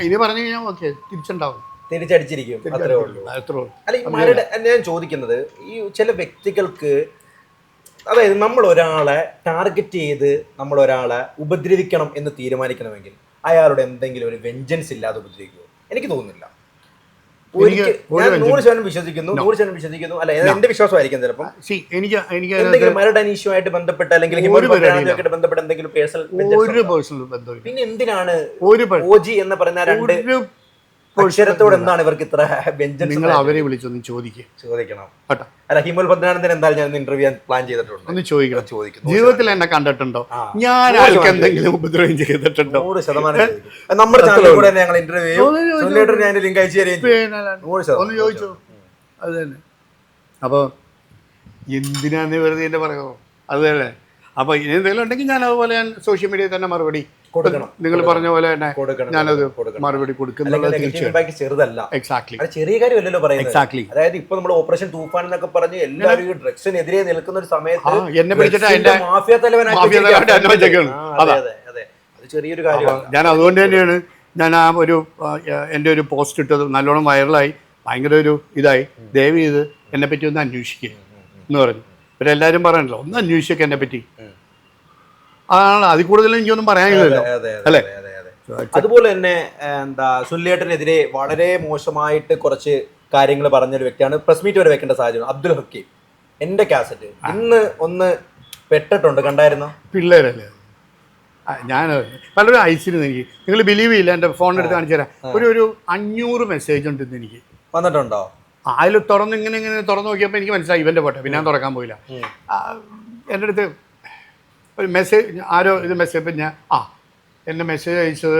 ഇനി പറഞ്ഞു കഴിഞ്ഞാൽ ഓക്കെ തിരിച്ചുണ്ടാവും, തിരിച്ചടിച്ചിരിക്കും. അത്രേ ഉള്ളൂ. അല്ല ഞാൻ ചോദിക്കുന്നത്, ഈ ചില വ്യക്തികൾക്ക്, അതായത് നമ്മൾ ഒരാളെ ടാർഗറ്റ് ചെയ്ത് നമ്മൾ ഒരാളെ ഉപദ്രവിക്കണം എന്ന് തീരുമാനിക്കണമെങ്കിൽ അയാളുടെ എന്തെങ്കിലും ഒരു വെഞ്ചൻസ് ഇല്ലാതെ ഉപദ്രവിക്കുമോ? എനിക്ക് തോന്നുന്നില്ല. 100% വിശ്വസിക്കുന്നു. അല്ല, എന്റെ വിശ്വാസമായിരിക്കും ചിലപ്പോൾ. എന്തെങ്കിലും മരടനീഷുമായിട്ട് ബന്ധപ്പെട്ട അല്ലെങ്കിൽ ബന്ധപ്പെട്ട എന്തെങ്കിലും പേഴ്സണൽ ബന്ധം. പിന്നെ എന്തിനാണ് ഓജി എന്ന് പറയുന്ന രണ്ട് അക്ഷരത്തോട് എന്താണ് ഇവർക്ക് ഇത്ര വെഞ്ചൻസ്? നിങ്ങൾ അവരെ വിളിച്ചൊന്ന് ചോദിക്കണം. അല്ല, ഹിമൽ പത്മനാഭൻ എന്തായാലും ഞാൻ ഇന്റർവ്യൂ പ്ലാൻ ചെയ്തിട്ടുണ്ട്. ഒന്ന് ചോദിക്കണം. ജീവിതത്തിൽ എന്നെ കണ്ടിട്ടുണ്ടോ? ഞാൻ എന്തെങ്കിലും ഉപദ്രവം ചെയ്തിട്ടുണ്ടോ? 100% നമ്മുടെ ചാനലിൽ കൂടെ ഞങ്ങൾ ഇന്റർവ്യൂ ഞാൻ ലിങ്ക് അയച്ചു തരാം. ഒന്ന് ചോദിച്ചോ. അത് തന്നെ. അപ്പോൾ എന്തിനാന്ന് വെറുതെ എന്നെ പറയുമോ? അത് തന്നെ. അപ്പോൾ ഇനി എന്തെങ്കിലും ഉണ്ടെങ്കിൽ ഞാൻ അതുപോലെ ഞാൻ സോഷ്യൽ മീഡിയയിൽ തന്നെ മറുപടി കൊടുക്കണം. നിങ്ങൾ പറഞ്ഞ പോലെ തന്നെ ഞാനത് മറുപടി കൊടുക്കുന്നത് ചെറുതല്ല. ചെറിയ കാര്യമല്ലല്ലോ പറയുന്നത്. അതായത് ഇപ്പൊ നമ്മൾ ഓപ്പറേഷൻ തൂഫാൻ എന്നൊക്കെ പറഞ്ഞ് എല്ലാവരും ഡ്രഗ്സിനെതിരെ നിൽക്കുന്ന ഒരു സമയത്ത് എന്നെ പിടിച്ചിട്ട് മാഫിയ തലവനായി. അത് ചെറിയൊരു കാര്യമാണ്. ഞാൻ അതുകൊണ്ട് തന്നെയാണ് ഞാൻ ആ ഒരു എൻ്റെ ഒരു പോസ്റ്റ് ഇട്ടത് നല്ലോണം വൈറലായി, ഭയങ്കര ഒരു ഇതായി. ദയവ് ചെയ്ത് എന്നെ പറ്റി ഒന്ന് അന്വേഷിക്കുക എന്ന് പറഞ്ഞു. ഇവരെല്ലാവരും പറയണല്ലോ ഒന്ന് അന്വേഷിക്കുക എന്നെ പറ്റി. അതാണ് അതിൽ കൂടുതൽ എനിക്കൊന്നും പറയാനില്ലല്ലോ, അല്ലേ? അതുപോലെ തന്നെ എന്താ സുല്ലേട്ടനെതിരെ വളരെ മോശമായിട്ട് കുറച്ച് കാര്യങ്ങൾ പറഞ്ഞൊരു വ്യക്തിയാണ്. പ്രസ് മീറ്റ് വരെ വെക്കേണ്ട സാഹചര്യം. അബ്ദുൽ ഹക്കീം എന്റെ കാസറ്റ് ഇന്ന് ഒന്ന് പെട്ടിട്ടുണ്ട്, കണ്ടായിരുന്നോ? പിള്ളേരല്ലേ ഞാൻ പലരും അയച്ചിരുന്നു എനിക്ക്. നിങ്ങൾ ബിലീവ് ചെയ്യില്ല, എൻ്റെ ഫോൺ എടുത്ത് കാണിച്ചു തരാം. ഒരു 500 മെസ്സേജ് ഉണ്ട് ഇന്ന് എനിക്ക്. വന്നിട്ടുണ്ടോ? അതിൽ ഇങ്ങനെ തുറന്ന് നോക്കിയപ്പോൾ എനിക്ക് മനസ്സിലായി ഇവൻ്റെ പോട്ടെ. പിന്നെ ഞാൻ തുറക്കാൻ പോയില്ല. എൻ്റെ അടുത്ത് ഒരു മെസ്സേജ് ആരോ ഇത് മെസ്സേജ് ഇപ്പം ഞാൻ എന്നെ മെസ്സേജ് അയച്ചത്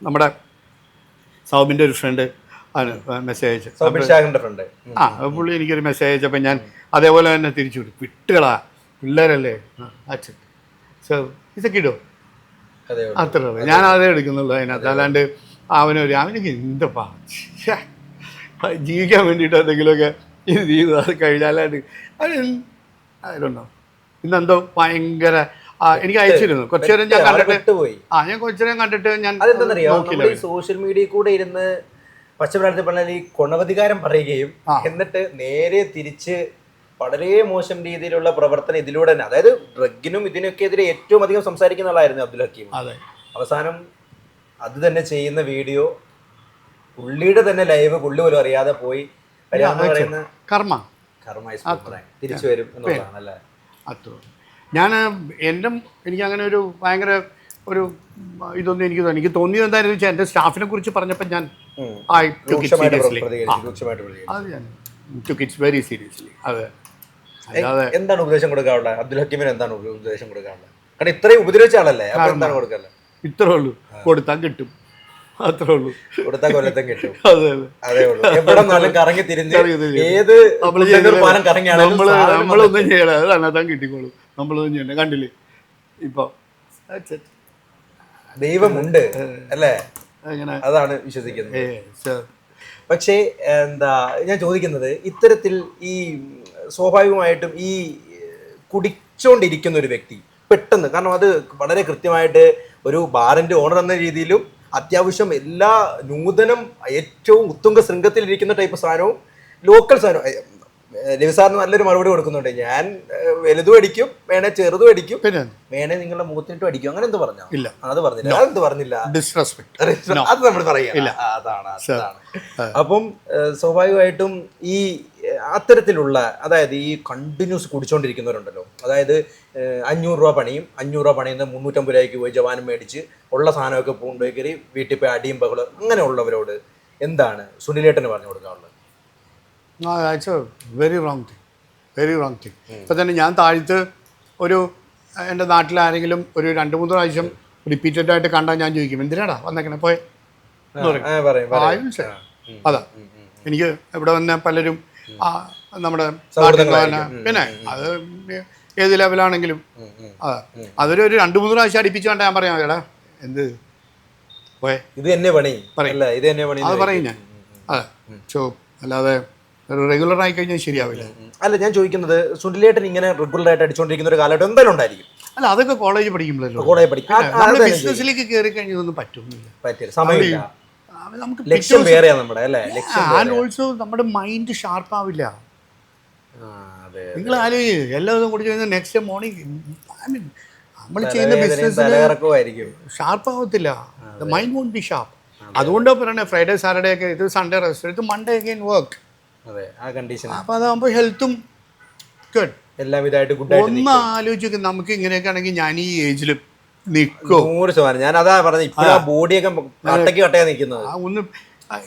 നമ്മുടെ സൗബിൻ്റെ ഒരു ഫ്രണ്ട് ആണ് മെസ്സേജ് അയച്ചത്. ഫ്രണ്ട് പുള്ളി എനിക്കൊരു മെസ്സേജ് അയച്ചപ്പോൾ ഞാൻ അതേപോലെ തന്നെ തിരിച്ചു വിട്ടു. വിട്ടുകളാ പിള്ളേരല്ലേ അച്ഛൻ സോ ഇതൊക്കെ ഇടോ അത്ര ഞാൻ അതേ എടുക്കുന്നുള്ളൂ അതിനകത്ത്. അല്ലാണ്ട് അവനക്ക് എന്തപ്പാ ജീവിക്കാൻ വേണ്ടിയിട്ട് എന്തെങ്കിലുമൊക്കെ ഇത് ചെയ്തു അത് കഴിഞ്ഞാലാണ്ട് അതിലുണ്ടോ ഇന്നെന്തോ ഭയങ്കര എനിക്ക് അയച്ചിരുന്നു. കുറച്ചു നേരം ഞാൻ കണ്ടിട്ട് ഞാൻ കുറച്ചു നേരം കണ്ടിട്ട് ഞാൻ സോഷ്യൽ മീഡിയയിൽ കൂടെ ഇരുന്ന് പച്ചമലയാളത്തിൽ പറഞ്ഞാൽ ഈ ഗുണവധികാരം പറയുകയും എന്നിട്ട് നേരെ തിരിച്ച് വളരെ മോശം രീതിയിലുള്ള പ്രവർത്തനം ഇതിലൂടെ തന്നെ, അതായത് ഡ്രഗിനും ഇതിനൊക്കെ എതിരെ ഏറ്റവും അധികം സംസാരിക്കുന്ന ആളായിരുന്നു അബ്ദുൽ ഹക്കീം. അവസാനം അത് തന്നെ ചെയ്യുന്ന വീഡിയോ പുള്ളിയുടെ തന്നെ ലൈവ് പുള്ളി പോലും അറിയാതെ പോയി കർമ്മ തിരിച്ചു വരും എന്നുള്ളതാണ് അല്ലേ? അത്ര ഞാൻ എനിക്ക് അങ്ങനെ ഒരു ഭയങ്കര ഒരു ഇതൊന്നും എനിക്ക് തോന്നിയത് എന്താണെന്ന് വെച്ചാൽ എൻ്റെ സ്റ്റാഫിനെ കുറിച്ച് പറഞ്ഞപ്പോൾ ഞാൻ വെരി സീരിയസ്ലി. അതെ, എന്താണ് ഉപദേശം കൊടുക്കാറുള്ളത് അബ്ദുൽ ഹക്കീമിന്? എന്താണ് ഉപദേശം കൊടുക്കാറുള്ളത്? കാരണം ഇത്രയും ഉപദ്രവിച്ച ആളല്ലേ, അപ്പൊ എന്താണ് കൊടുക്കല്ലേ? ഇത്രേ ഉള്ളൂ, കൊടുത്താൽ കിട്ടും, അത്രേ ഉള്ളൂ. കൊടുത്താൽ കൊല്ലത്തും കിട്ടും. അതെ അതേ ഉള്ളൂ. എവിടെ നിന്നാലും കറങ്ങി തിരിഞ്ഞ് ഏത് നമ്മളൊന്നും ചെയ്യണം, അത് അന്നത്താൻ കിട്ടിക്കോളും. നമ്മളൊന്നും ചെയ്യണ്ട. കണ്ടില്ലേ ഇപ്പൊ ദൈവമുണ്ട് അല്ലേ? അതാണ് വിശ്വസിക്കുന്നത്. പക്ഷേ എന്താ ഞാൻ ചോദിക്കുന്നത്, ഇത്തരത്തിൽ ഈ സ്വാഭാവികമായിട്ടും ഈ കുടിച്ചോണ്ടിരിക്കുന്ന ഒരു വ്യക്തി പെട്ടെന്ന്, കാരണം അത് വളരെ കൃത്യമായിട്ട് ഒരു ബാറിന്റെ ഓണർ എന്ന രീതിയിലും അത്യാവശ്യം എല്ലാ നൂതനം ഏറ്റവും ഉത്തുംഗ ശൃംഖത്തിലിരിക്കുന്ന ടൈപ്പ് സാധനവും ലോക്കൽ സാധനവും രവി സാറിന് നല്ലൊരു മറുപടി കൊടുക്കുന്നുണ്ട്. ഞാൻ വലുതും അടിക്കും, വേണേ ചെറുതും അടിക്കും, വേണേ നിങ്ങളുടെ മുഖത്തിട്ട് അടിക്കും, അങ്ങനെ എന്ത് പറഞ്ഞോ? ഇല്ല, അത് പറഞ്ഞില്ല. അതെന്ത് പറഞ്ഞില്ല? അത് നമ്മൾ പറയാം. അതാണ്. അപ്പം സ്വാഭാവികമായിട്ടും ഈ അത്തരത്തിലുള്ള, അതായത് ഈ കണ്ടിന്യൂസ് കുടിച്ചോണ്ടിരിക്കുന്നവരുണ്ടല്ലോ, അതായത് 500 രൂപ പണിയും 500 രൂപ പണിയുന്ന 350 രൂപയ്ക്ക് പോയി ജവാനും മേടിച്ച് ഉള്ള സാധനമൊക്കെ കൊണ്ടുപോയി കയറി വീട്ടിൽ പോയി അടിയും ബഹളം അങ്ങനെയുള്ളവരോട് എന്താണ് സുനിലേട്ടന് പറഞ്ഞു കൊടുക്കാറുള്ളത്? Very wrong thing. ഇപ്പം തന്നെ ഞാൻ താഴ്ത്ത് എൻ്റെ നാട്ടിലാരെങ്കിലും ഒരു 2-3 പ്രാവശ്യം റിപ്പീറ്റഡ് ആയിട്ട് കണ്ടാൽ ഞാൻ ചോദിക്കും, എന്തിനാടാ വന്നേക്കണേ പോയെ അതാ. എനിക്ക് ഇവിടെ വന്ന പലരും നമ്മുടെ പിന്നെ അത് ഏത് ലെവലാണെങ്കിലും അതൊരു 2-3 പ്രാവശ്യം അടുപ്പിച്ച് കണ്ടാൽ ഞാൻ പറയാം, എടാ എന്ത് പോയെ ഇത് തന്നെ പണി അത് പറയും ഞാൻ. അതെ, അല്ലാതെ റെഗുലർ ആയി കഴിഞ്ഞാൽ ശരിയാവില്ല. അല്ല, ഞാൻ ചോദിക്കുന്നത് സുനിലേട്ടൻ ഇങ്ങനെ റെഗുലർ ആയിട്ട് അടിച്ചുകൊണ്ടിരിക്കുന്ന ഒരു കാലഘട്ടം എന്തായാലും ഉണ്ടായിരിക്കും. അല്ല, അതൊക്കെ കോളേജ് പഠിക്കുമ്പോഴല്ലോ. ബിസിനസ്സിലേക്ക് കയറി കഴിഞ്ഞതൊന്നും പറ്റില്ല, സമയമില്ല. ആൻഡ് ഓൾസോ നമ്മുടെ മൈൻഡ് ഷാർപ്പ് ആവില്ല. നിങ്ങൾ ആലോചിക്കുക, എല്ലാ ദിവസവും കൂടി ചെയ്യുന്ന നെക്സ്റ്റ് മോർണിംഗ് നമ്മൾ ചെയ്യുന്ന ബിസിനസ് ഷാർപ്പ് ആവത്തില്ല. Mind won't be sharp. അതുകൊണ്ടാണ് പറയണേ ഫ്രൈഡേ സാറ്റർഡേ ഒക്കെ, ഇത് സൺഡേ റെസ്റ്റ് എടുത്ത് മൺഡേ അഗൈൻ വർക്ക്. അപ്പൊ അതാകുമ്പോ ഹെൽത്തും ഗുഡ്, എല്ലാവിധമായിട്ട് ഒന്ന് ആലോചിക്കും. നമുക്ക് ഇങ്ങനെയൊക്കെ ആണെങ്കിൽ ഞാൻ ഈ ഏജിൽ നിൽക്കോ? 100%. ഞാൻ അതാ പറഞ്ഞത്, ബോഡിയൊക്കെ കട്ടയാ നിൽക്കുന്നത്. ഒന്ന്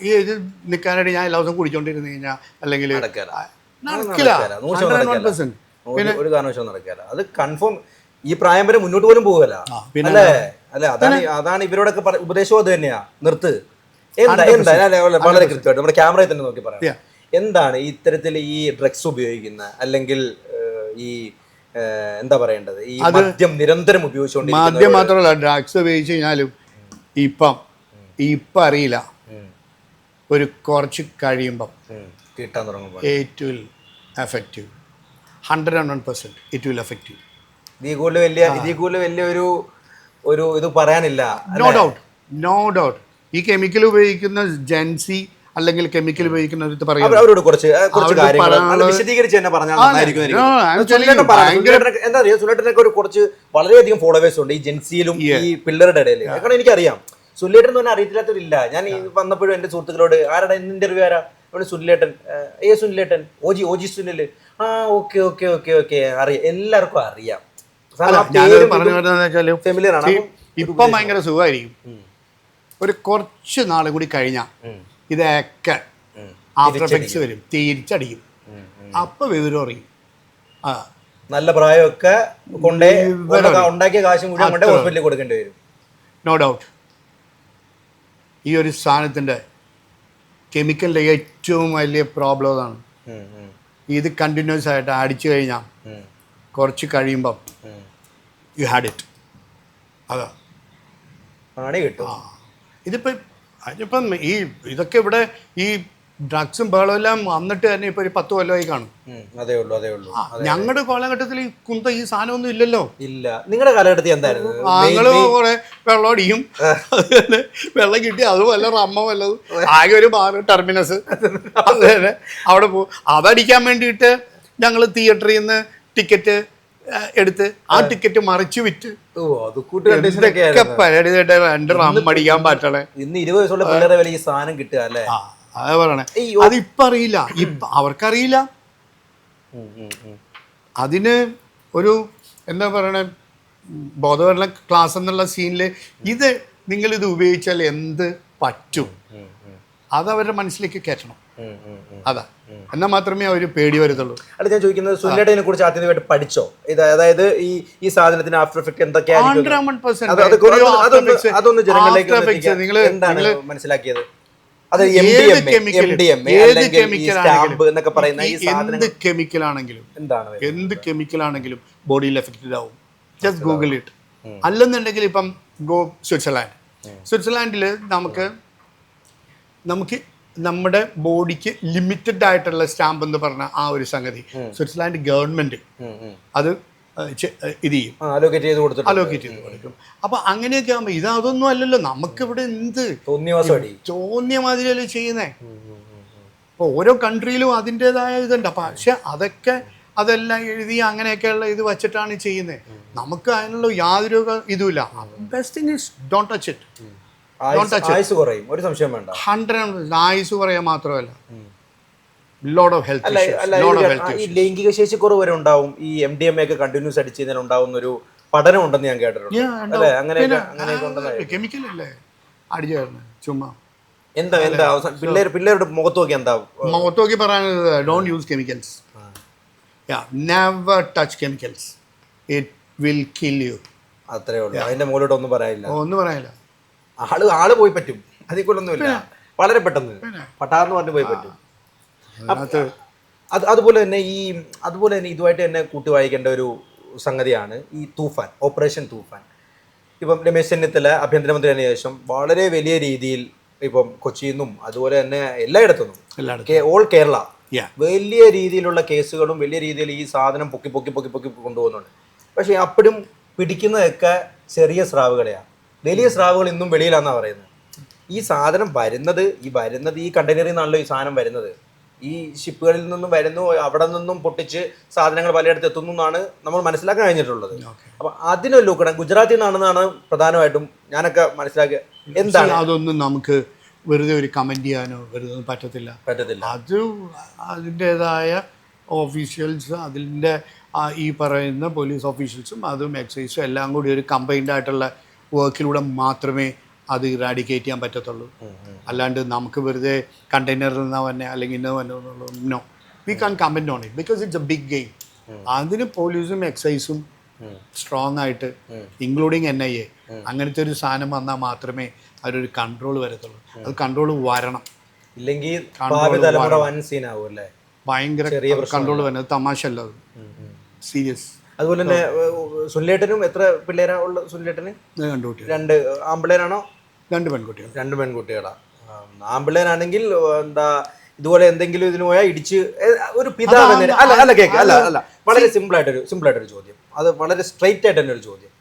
ഈ ഏജ് നിൽക്കാനായിട്ട് ഞാൻ എല്ലാ ദിവസവും കുടിച്ചോണ്ടിരുന്നു കഴിഞ്ഞാൽ അല്ലെങ്കിൽ നടക്കില്ല. ഒരു കാരണവശാലും നടക്കില്ല. അത് കൺഫേം. ഈ പ്രായം വരെ മുന്നോട്ട് പോലും പോകല അല്ലേ? അതാണ് ഇവരോടൊക്കെ ഉപദേശവും അത് തന്നെയാ. നിർത്ത്. വളരെ കൃത്യമായിട്ട് നമ്മുടെ ക്യാമറയിൽ തന്നെ നോക്കി പറയാം. എന്താണ് ഇത്തരത്തിൽ ഈ ഡ്രഗ്സ് ഉപയോഗിക്കുന്ന, അല്ലെങ്കിൽ ഈ എന്താ പറയേണ്ടത്, ഈ മദ്യം നിരന്തരം ഉപയോഗിച്ചുകൊണ്ടിരിക്കുന്ന, മദ്യം മാത്രമല്ല ഡ്രഗ്സ് ഉപയോഗിച്ച് കഴിഞ്ഞാലും ഇപ്പം അറിയില്ല, ഒരു കുറച്ച് കഴിയുമ്പം കിട്ടാൻ തുടങ്ങുമ്പോൾ it will affect you 101%. it will affect you. ഇതിൽ കൂടുതൽ വലിയ ഒരു ഇത് പറയാനില്ല. No doubt. ഈ കെമിക്കൽ ഉപയോഗിക്കുന്ന ജെൻസി അല്ലെങ്കിൽ കെമിക്കൽ ഉപയോഗിക്കുന്നത് അവരോട് കുറച്ച് കാര്യങ്ങൾ വിശദീകരിച്ച് തന്നെ പറഞ്ഞാൽ എന്താ അറിയാം, സുനിലേട്ടനൊക്കെ ഒരു കുറച്ച് വളരെയധികം ഫോളോവേഴ്സ് ഉണ്ട് ഈ ജെൻസിയിലും ഈ പിള്ളേരുടെ ഇടയിൽ. കാരണം എനിക്കറിയാം സുല്ലേട്ടൻ എന്ന് പറഞ്ഞാൽ അറിയത്തില്ലാത്തവരില്ല. ഞാൻ ഈ വന്നപ്പോഴും എൻ്റെ സുഹൃത്തുക്കളോട് ആരാടാ ഇന്ന് ഇന്റർവ്യൂ ആരാ, അവിടെ സുല്ലേട്ടൻ, സുല്ലേട്ടൻ, ഓജി സുനിൽ, ആ ഓക്കെ ഓക്കെ ഓക്കെ ഓക്കെ അറിയാം, എല്ലാവർക്കും അറിയാം. ഫെമിലിയർ ആണ്. ഇപ്പം ഭയങ്കര സുഖമായിരിക്കും. ഒരു കുറച്ച് നാളും കൂടി കഴിഞ്ഞാൽ ഇതൊക്കെ ആഫ്റ്റർ എഫക്ട്സ് വരും, തിരിച്ചടിക്കും. അപ്പൊ വിവരം അറിയും. നല്ല പ്രായമൊക്കെ കൊണ്ടേ ഉണ്ടാക്കിയ കാശും കൂടി കൊണ്ടേ ഹോസ്പിറ്റലിൽ കൊടുക്കേണ്ടി വരും. No doubt. ഈ ഒരു സാധനത്തിന്റെ കെമിക്കലിന്റെ ഏറ്റവും വലിയ പ്രോബ്ലം അതാണ്. ഇത് കണ്ടിന്യൂസ് ആയിട്ട് അടിച്ചു കഴിഞ്ഞാൽ കുറച്ച് കഴിയുമ്പം യു ഹാഡ് ഇറ്റ്. അതാ പണി കിട്ടും. ഇതിപ്പം ഈ ഇതൊക്കെ ഇവിടെ ഈ ഡ്രഗ്സും ബഹളവും എല്ലാം വന്നിട്ട് തന്നെ ഇപ്പൊ ഒരു 10 കൊല്ലമായി കാണും. ഞങ്ങളുടെ കാലഘട്ടത്തിൽ ഈ ഈ സാധനമൊന്നും ഇല്ലല്ലോ. ഇല്ല. നിങ്ങളുടെ കാലഘട്ടത്തിൽ എന്തായിരുന്നു? ഞങ്ങള് കുറെ വെള്ളം അടിക്കും, വെള്ളം കിട്ടി, അതും വല്ല റമ്മ വല്ലതും, ആകെ ഒരു ബാർ ടെർമിനസ്, അതുതന്നെ അവിടെ പോകും. അതടിക്കാൻ വേണ്ടിയിട്ട് ഞങ്ങൾ തിയേറ്ററിൽ നിന്ന് ടിക്കറ്റ് എടുത്ത് ആ ടിക്കറ്റ് മറിച്ച് വിറ്റ് പരിപാടി രണ്ട് റമ്മടിക്കാൻ പറ്റണേ. ഇന്ന് 20 വയസ്സുള്ള പിള്ളേരെ വില ഈ സാധനം കിട്ടുക അല്ലേ? അതാ പറയണേ. അതിപ്പ അറിയില്ല, അവർക്കറിയില്ല. അതിന് ഒരു എന്താ പറയണേ, ബോധവൽക്കരണ ക്ലാസ് എന്നുള്ള സീനില് ഇത് നിങ്ങൾ ഇത് ഉപയോഗിച്ചാൽ എന്ത് പറ്റും അതവരുടെ മനസ്സിലേക്ക് കയറ്റണം. അതാ, എന്നാൽ മാത്രമേ അവര് പേടി വരുത്തുള്ളൂ. അല്ല, ഞാൻ ചോദിക്കുന്നത് സുല്ലേട്ടനെ കുറിച്ച് ആദ്യമായിട്ട് പഠിച്ചോ? അതായത് ഈ സാധനത്തിന് ആഫ്റ്റർ എഫക്ട് എന്തൊക്കെയാണ്, അതൊന്ന് ജനങ്ങളിലേക്ക് എന്താണ് മനസ്സിലാക്കിയത്? ഏത് കെമിക്കലാണെങ്കിലും എന്ത് കെമിക്കലാണെങ്കിലും ബോഡിയിൽ എഫക്റ്റഡ് ആവും. Just Google it. അല്ലെന്നുണ്ടെങ്കിൽ ഇപ്പം ഗോ സ്വിറ്റ്സർലാൻഡിൽ നമുക്ക് നമ്മുടെ ബോഡിക്ക് ലിമിറ്റഡ് ആയിട്ടുള്ള സ്റ്റാമ്പ് എന്ന് പറഞ്ഞ ആ ഒരു സംഗതി സ്വിറ്റ്സർലാൻഡ് ഗവൺമെന്റ് അത് ഇത് ചെയ്യും, അലോക്കേറ്റ് ചെയ്ത് കൊടുക്കും. അപ്പൊ അങ്ങനെയൊക്കെ ആകുമ്പോ അതൊന്നും അല്ലല്ലോ, നമുക്കിവിടെ എന്ത് തോന്നിയ മാതിരിയല്ലേ ചെയ്യുന്നേ. അപ്പൊ ഓരോ കൺട്രിയിലും അതിൻ്റെതായ ഇതുണ്ട്. പക്ഷെ അതെല്ലാം എഴുതി അങ്ങനെയൊക്കെയുള്ള ഇത് വെച്ചിട്ടാണ് ചെയ്യുന്നത്. നമുക്ക് അതിനുള്ള യാതൊരു ഇതുമില്ല. Best thing is don't touch it. ആയുസ് കുറയും, ഒരു സംശയം വേണ്ട. 100% ആയുസ് കുറയാൻ മാത്രമല്ല, ലോട്ട് ഓഫ് ഹെൽത്ത് ഇഷ്യൂസ്. ഈ ലൈംഗിക ശേഷി കുറവ് വരെ ഉണ്ടാവും ഈ MDMA ഒക്കെ കണ്ടിന്യൂസ് അടിച്ച് കഴിഞ്ഞാൽ ഉണ്ടാവുന്ന ഒരു പഠനം ഉണ്ടെന്ന് ഞാൻ കേട്ടിട്ടുണ്ട്. കെമിക്കൽ അല്ലേ അടിച്ചു ചുമ്മാ എന്താ പിള്ളേരുടെ മുഖത്ത് നോക്കി മുഖത്ത് നോക്കി പറയാനുള്ളത് don't use chemicals. Never touch chemicals, it will kill you. അത്രേ ഉള്ളൂ. അതിന്റെ മുകളിലോട്ട് ഒന്നും പറയാനില്ല. ആള് പോയി പറ്റും, അതിൽ കൊല്ലൊന്നുമില്ല. വളരെ പെട്ടെന്ന് പട്ടാന്ന് പറഞ്ഞ് പോയി പറ്റും. അതുപോലെ തന്നെ ഇതുമായിട്ട് തന്നെ കൂട്ടി വായിക്കേണ്ട ഒരു സംഗതിയാണ് ഈ തൂഫാൻ, ഓപ്പറേഷൻ തൂഫാൻ. ഇപ്പം രമേശ് ചെന്നിത്തല ആഭ്യന്തരമന്ത്രിന് ശേഷം വളരെ വലിയ രീതിയിൽ ഇപ്പം കൊച്ചിയിൽ നിന്നും അതുപോലെ തന്നെ എല്ലായിടത്തുനിന്നും ഓൾ കേരള വലിയ രീതിയിലുള്ള കേസുകളും വലിയ രീതിയിൽ ഈ സാധനം പൊക്കി കൊണ്ടുപോകുന്നുണ്ട്. പക്ഷേ അപ്പോഴും പിടിക്കുന്നതൊക്കെ ചെറിയ സ്രാവുകളെയാണ്. വലിയ സ്രാവുകൾ ഇന്നും വെളിയിലാണെന്നാണ് പറയുന്നത്. ഈ സാധനം വരുന്നത് ഈ കണ്ടെയ്നറിൽ നിന്നാണല്ലോ ഈ സാധനം വരുന്നത്. ഈ ഷിപ്പുകളിൽ നിന്നും വരുന്നു, അവിടെ നിന്നും പൊട്ടിച്ച് സാധനങ്ങൾ പലയിടത്ത് എത്തുന്നു എന്നാണ് നമ്മൾ മനസ്സിലാക്കാൻ കഴിഞ്ഞിട്ടുള്ളത്. അപ്പം അതിനൊരു ലുക്കണം ഗുജറാത്തിൽ നിന്നാണെന്നാണ് പ്രധാനമായിട്ടും ഞാനൊക്കെ മനസ്സിലാക്കിയ. എന്താണ് അതൊന്നും നമുക്ക് വെറുതെ ഒരു കമന്റ് ചെയ്യാനോ വെറുതെ പറ്റത്തില്ല. അത് അതിൻ്റെതായ ഓഫീഷ്യൽസ്, അതിൻ്റെ ഈ പറയുന്ന പോലീസ് ഓഫീഷ്യൽസും അതും എക്സൈസും എല്ലാം കൂടി ഒരു കമ്പൈൻഡ് ആയിട്ടുള്ള വർക്കിലൂടെ മാത്രമേ അത് ഇറാഡിക്കേറ്റ് ചെയ്യാൻ പറ്റത്തുള്ളൂ. അല്ലാണ്ട് നമുക്ക് വെറുതെ കണ്ടെയ്നറിൽ നിന്നാ തന്നെ അല്ലെങ്കിൽ ഇന്ന no, we can comment on it because it's a big game. അതിന് പോലീസും എക്സൈസും സ്ട്രോങ് ആയിട്ട് ഇൻക്ലൂഡിങ് NIA അങ്ങനത്തെ ഒരു സാധനം വന്നാൽ മാത്രമേ അതിലൊരു കൺട്രോൾ വരത്തുള്ളൂ. അത് കൺട്രോൾ വരണം, ഇല്ലെങ്കിൽ ഭയങ്കര കൺട്രോൾ വരുന്നത് തമാശ അല്ല, അത് സീരിയസ്. അതുപോലെ തന്നെ സുല്ലേട്ടനും എത്ര പിള്ളേരാ ഉള്ള? സുല്ലേട്ടന് 2 കുട്ടികൾ. 2 ആൺപിള്ളേരാണോ? 2 പെൺകുട്ടികൾ. 2 പെൺകുട്ടികളാ. ആൺപിള്ളേരാണെങ്കിൽ എന്താ ഇതുപോലെ എന്തെങ്കിലും ഇതിന് പോയാൽ ഇടിച്ച് ഒരു പിതാവ് അല്ല വളരെ സിമ്പിളായിട്ടൊരു ചോദ്യം, അത് വളരെ സ്ട്രെയിറ്റ് ആയിട്ട് തന്നെ ഒരു ചോദ്യം.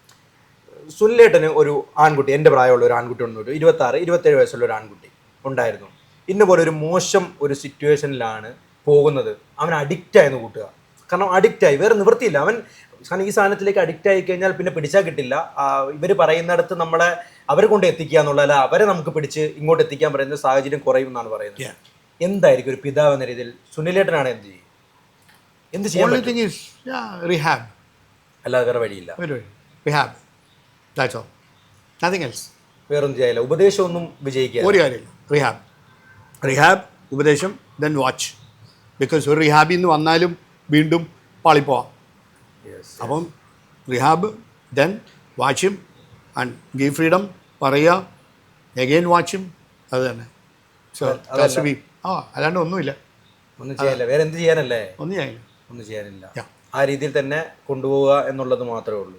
സുല്ലേട്ടന് ഒരു ആൺകുട്ടി, എൻ്റെ പ്രായമുള്ള ഒരു ആൺകുട്ടി ഉണ്ട്, ഒരു 26-27 വയസ്സുള്ള ഒരു ആൺകുട്ടി ഉണ്ടായിരുന്നു. ഇന്ന പോലെ ഒരു മോശം ഒരു സിറ്റുവേഷനിലാണ് പോകുന്നത്, അവൻ അഡിക്റ്റ് ആയെന്ന് കൂട്ടുക. കാരണം അഡിക്റ്റായി, വേറെ നിവൃത്തിയില്ല. അവൻ കാരണം ഈ സാധനത്തിലേക്ക് അഡിക്റ്റ് ആയി കഴിഞ്ഞാൽ പിന്നെ പിടിച്ചാൽ കിട്ടില്ല. ഇവർ പറയുന്നിടത്ത് നമ്മളെ അവരെ കൊണ്ട് എത്തിക്കുക എന്നുള്ളതല്ല, അവരെ നമുക്ക് പിടിച്ച് ഇങ്ങോട്ട് എത്തിക്കാൻ പറയുന്ന സാഹചര്യം കുറയും എന്നാണ് പറയുന്നത്. എന്തായിരിക്കും ഒരു പിതാവ് എന്ന രീതിയിൽ സുനിലേട്ടനാണ് എന്ത് ചെയ്യാൻ റിഹാബ്, അല്ലാതെ വേറെ വഴിയില്ല. Rehab, that's all, nothing else. വേറൊന്നും ചെയ്യാനില്ല, ഉപദേശമൊന്നും വിജയിക്കുക ഒരു കാര്യമില്ല. റിഹാബ്, ഉപദേശം, ദെൻ വാച്ച്. ബിക്കോസ് ഒരു റിഹാബിൽ നിന്ന് വന്നാലും വീണ്ടും പാളിപ്പോവാം. അപ്പം റിഹാബ്, ദെൻ വാച്ചും ആൻഡ് ഗീവ് ഫ്രീഡം, പറയുക, എഗെയിൻ വാച്ചും, അത് തന്നെ. സോ അല്ലാണ്ട് ഒന്നുമില്ല, ഒന്നും ചെയ്യാനില്ല. വേറെ എന്ത് ചെയ്യാനല്ലേ? ഒന്നും ചെയ്യാനില്ല. ഒന്നും ചെയ്യാനില്ല. ആ രീതിയിൽ തന്നെ കൊണ്ടുപോവുക എന്നുള്ളത് മാത്രമേ ഉള്ളൂ.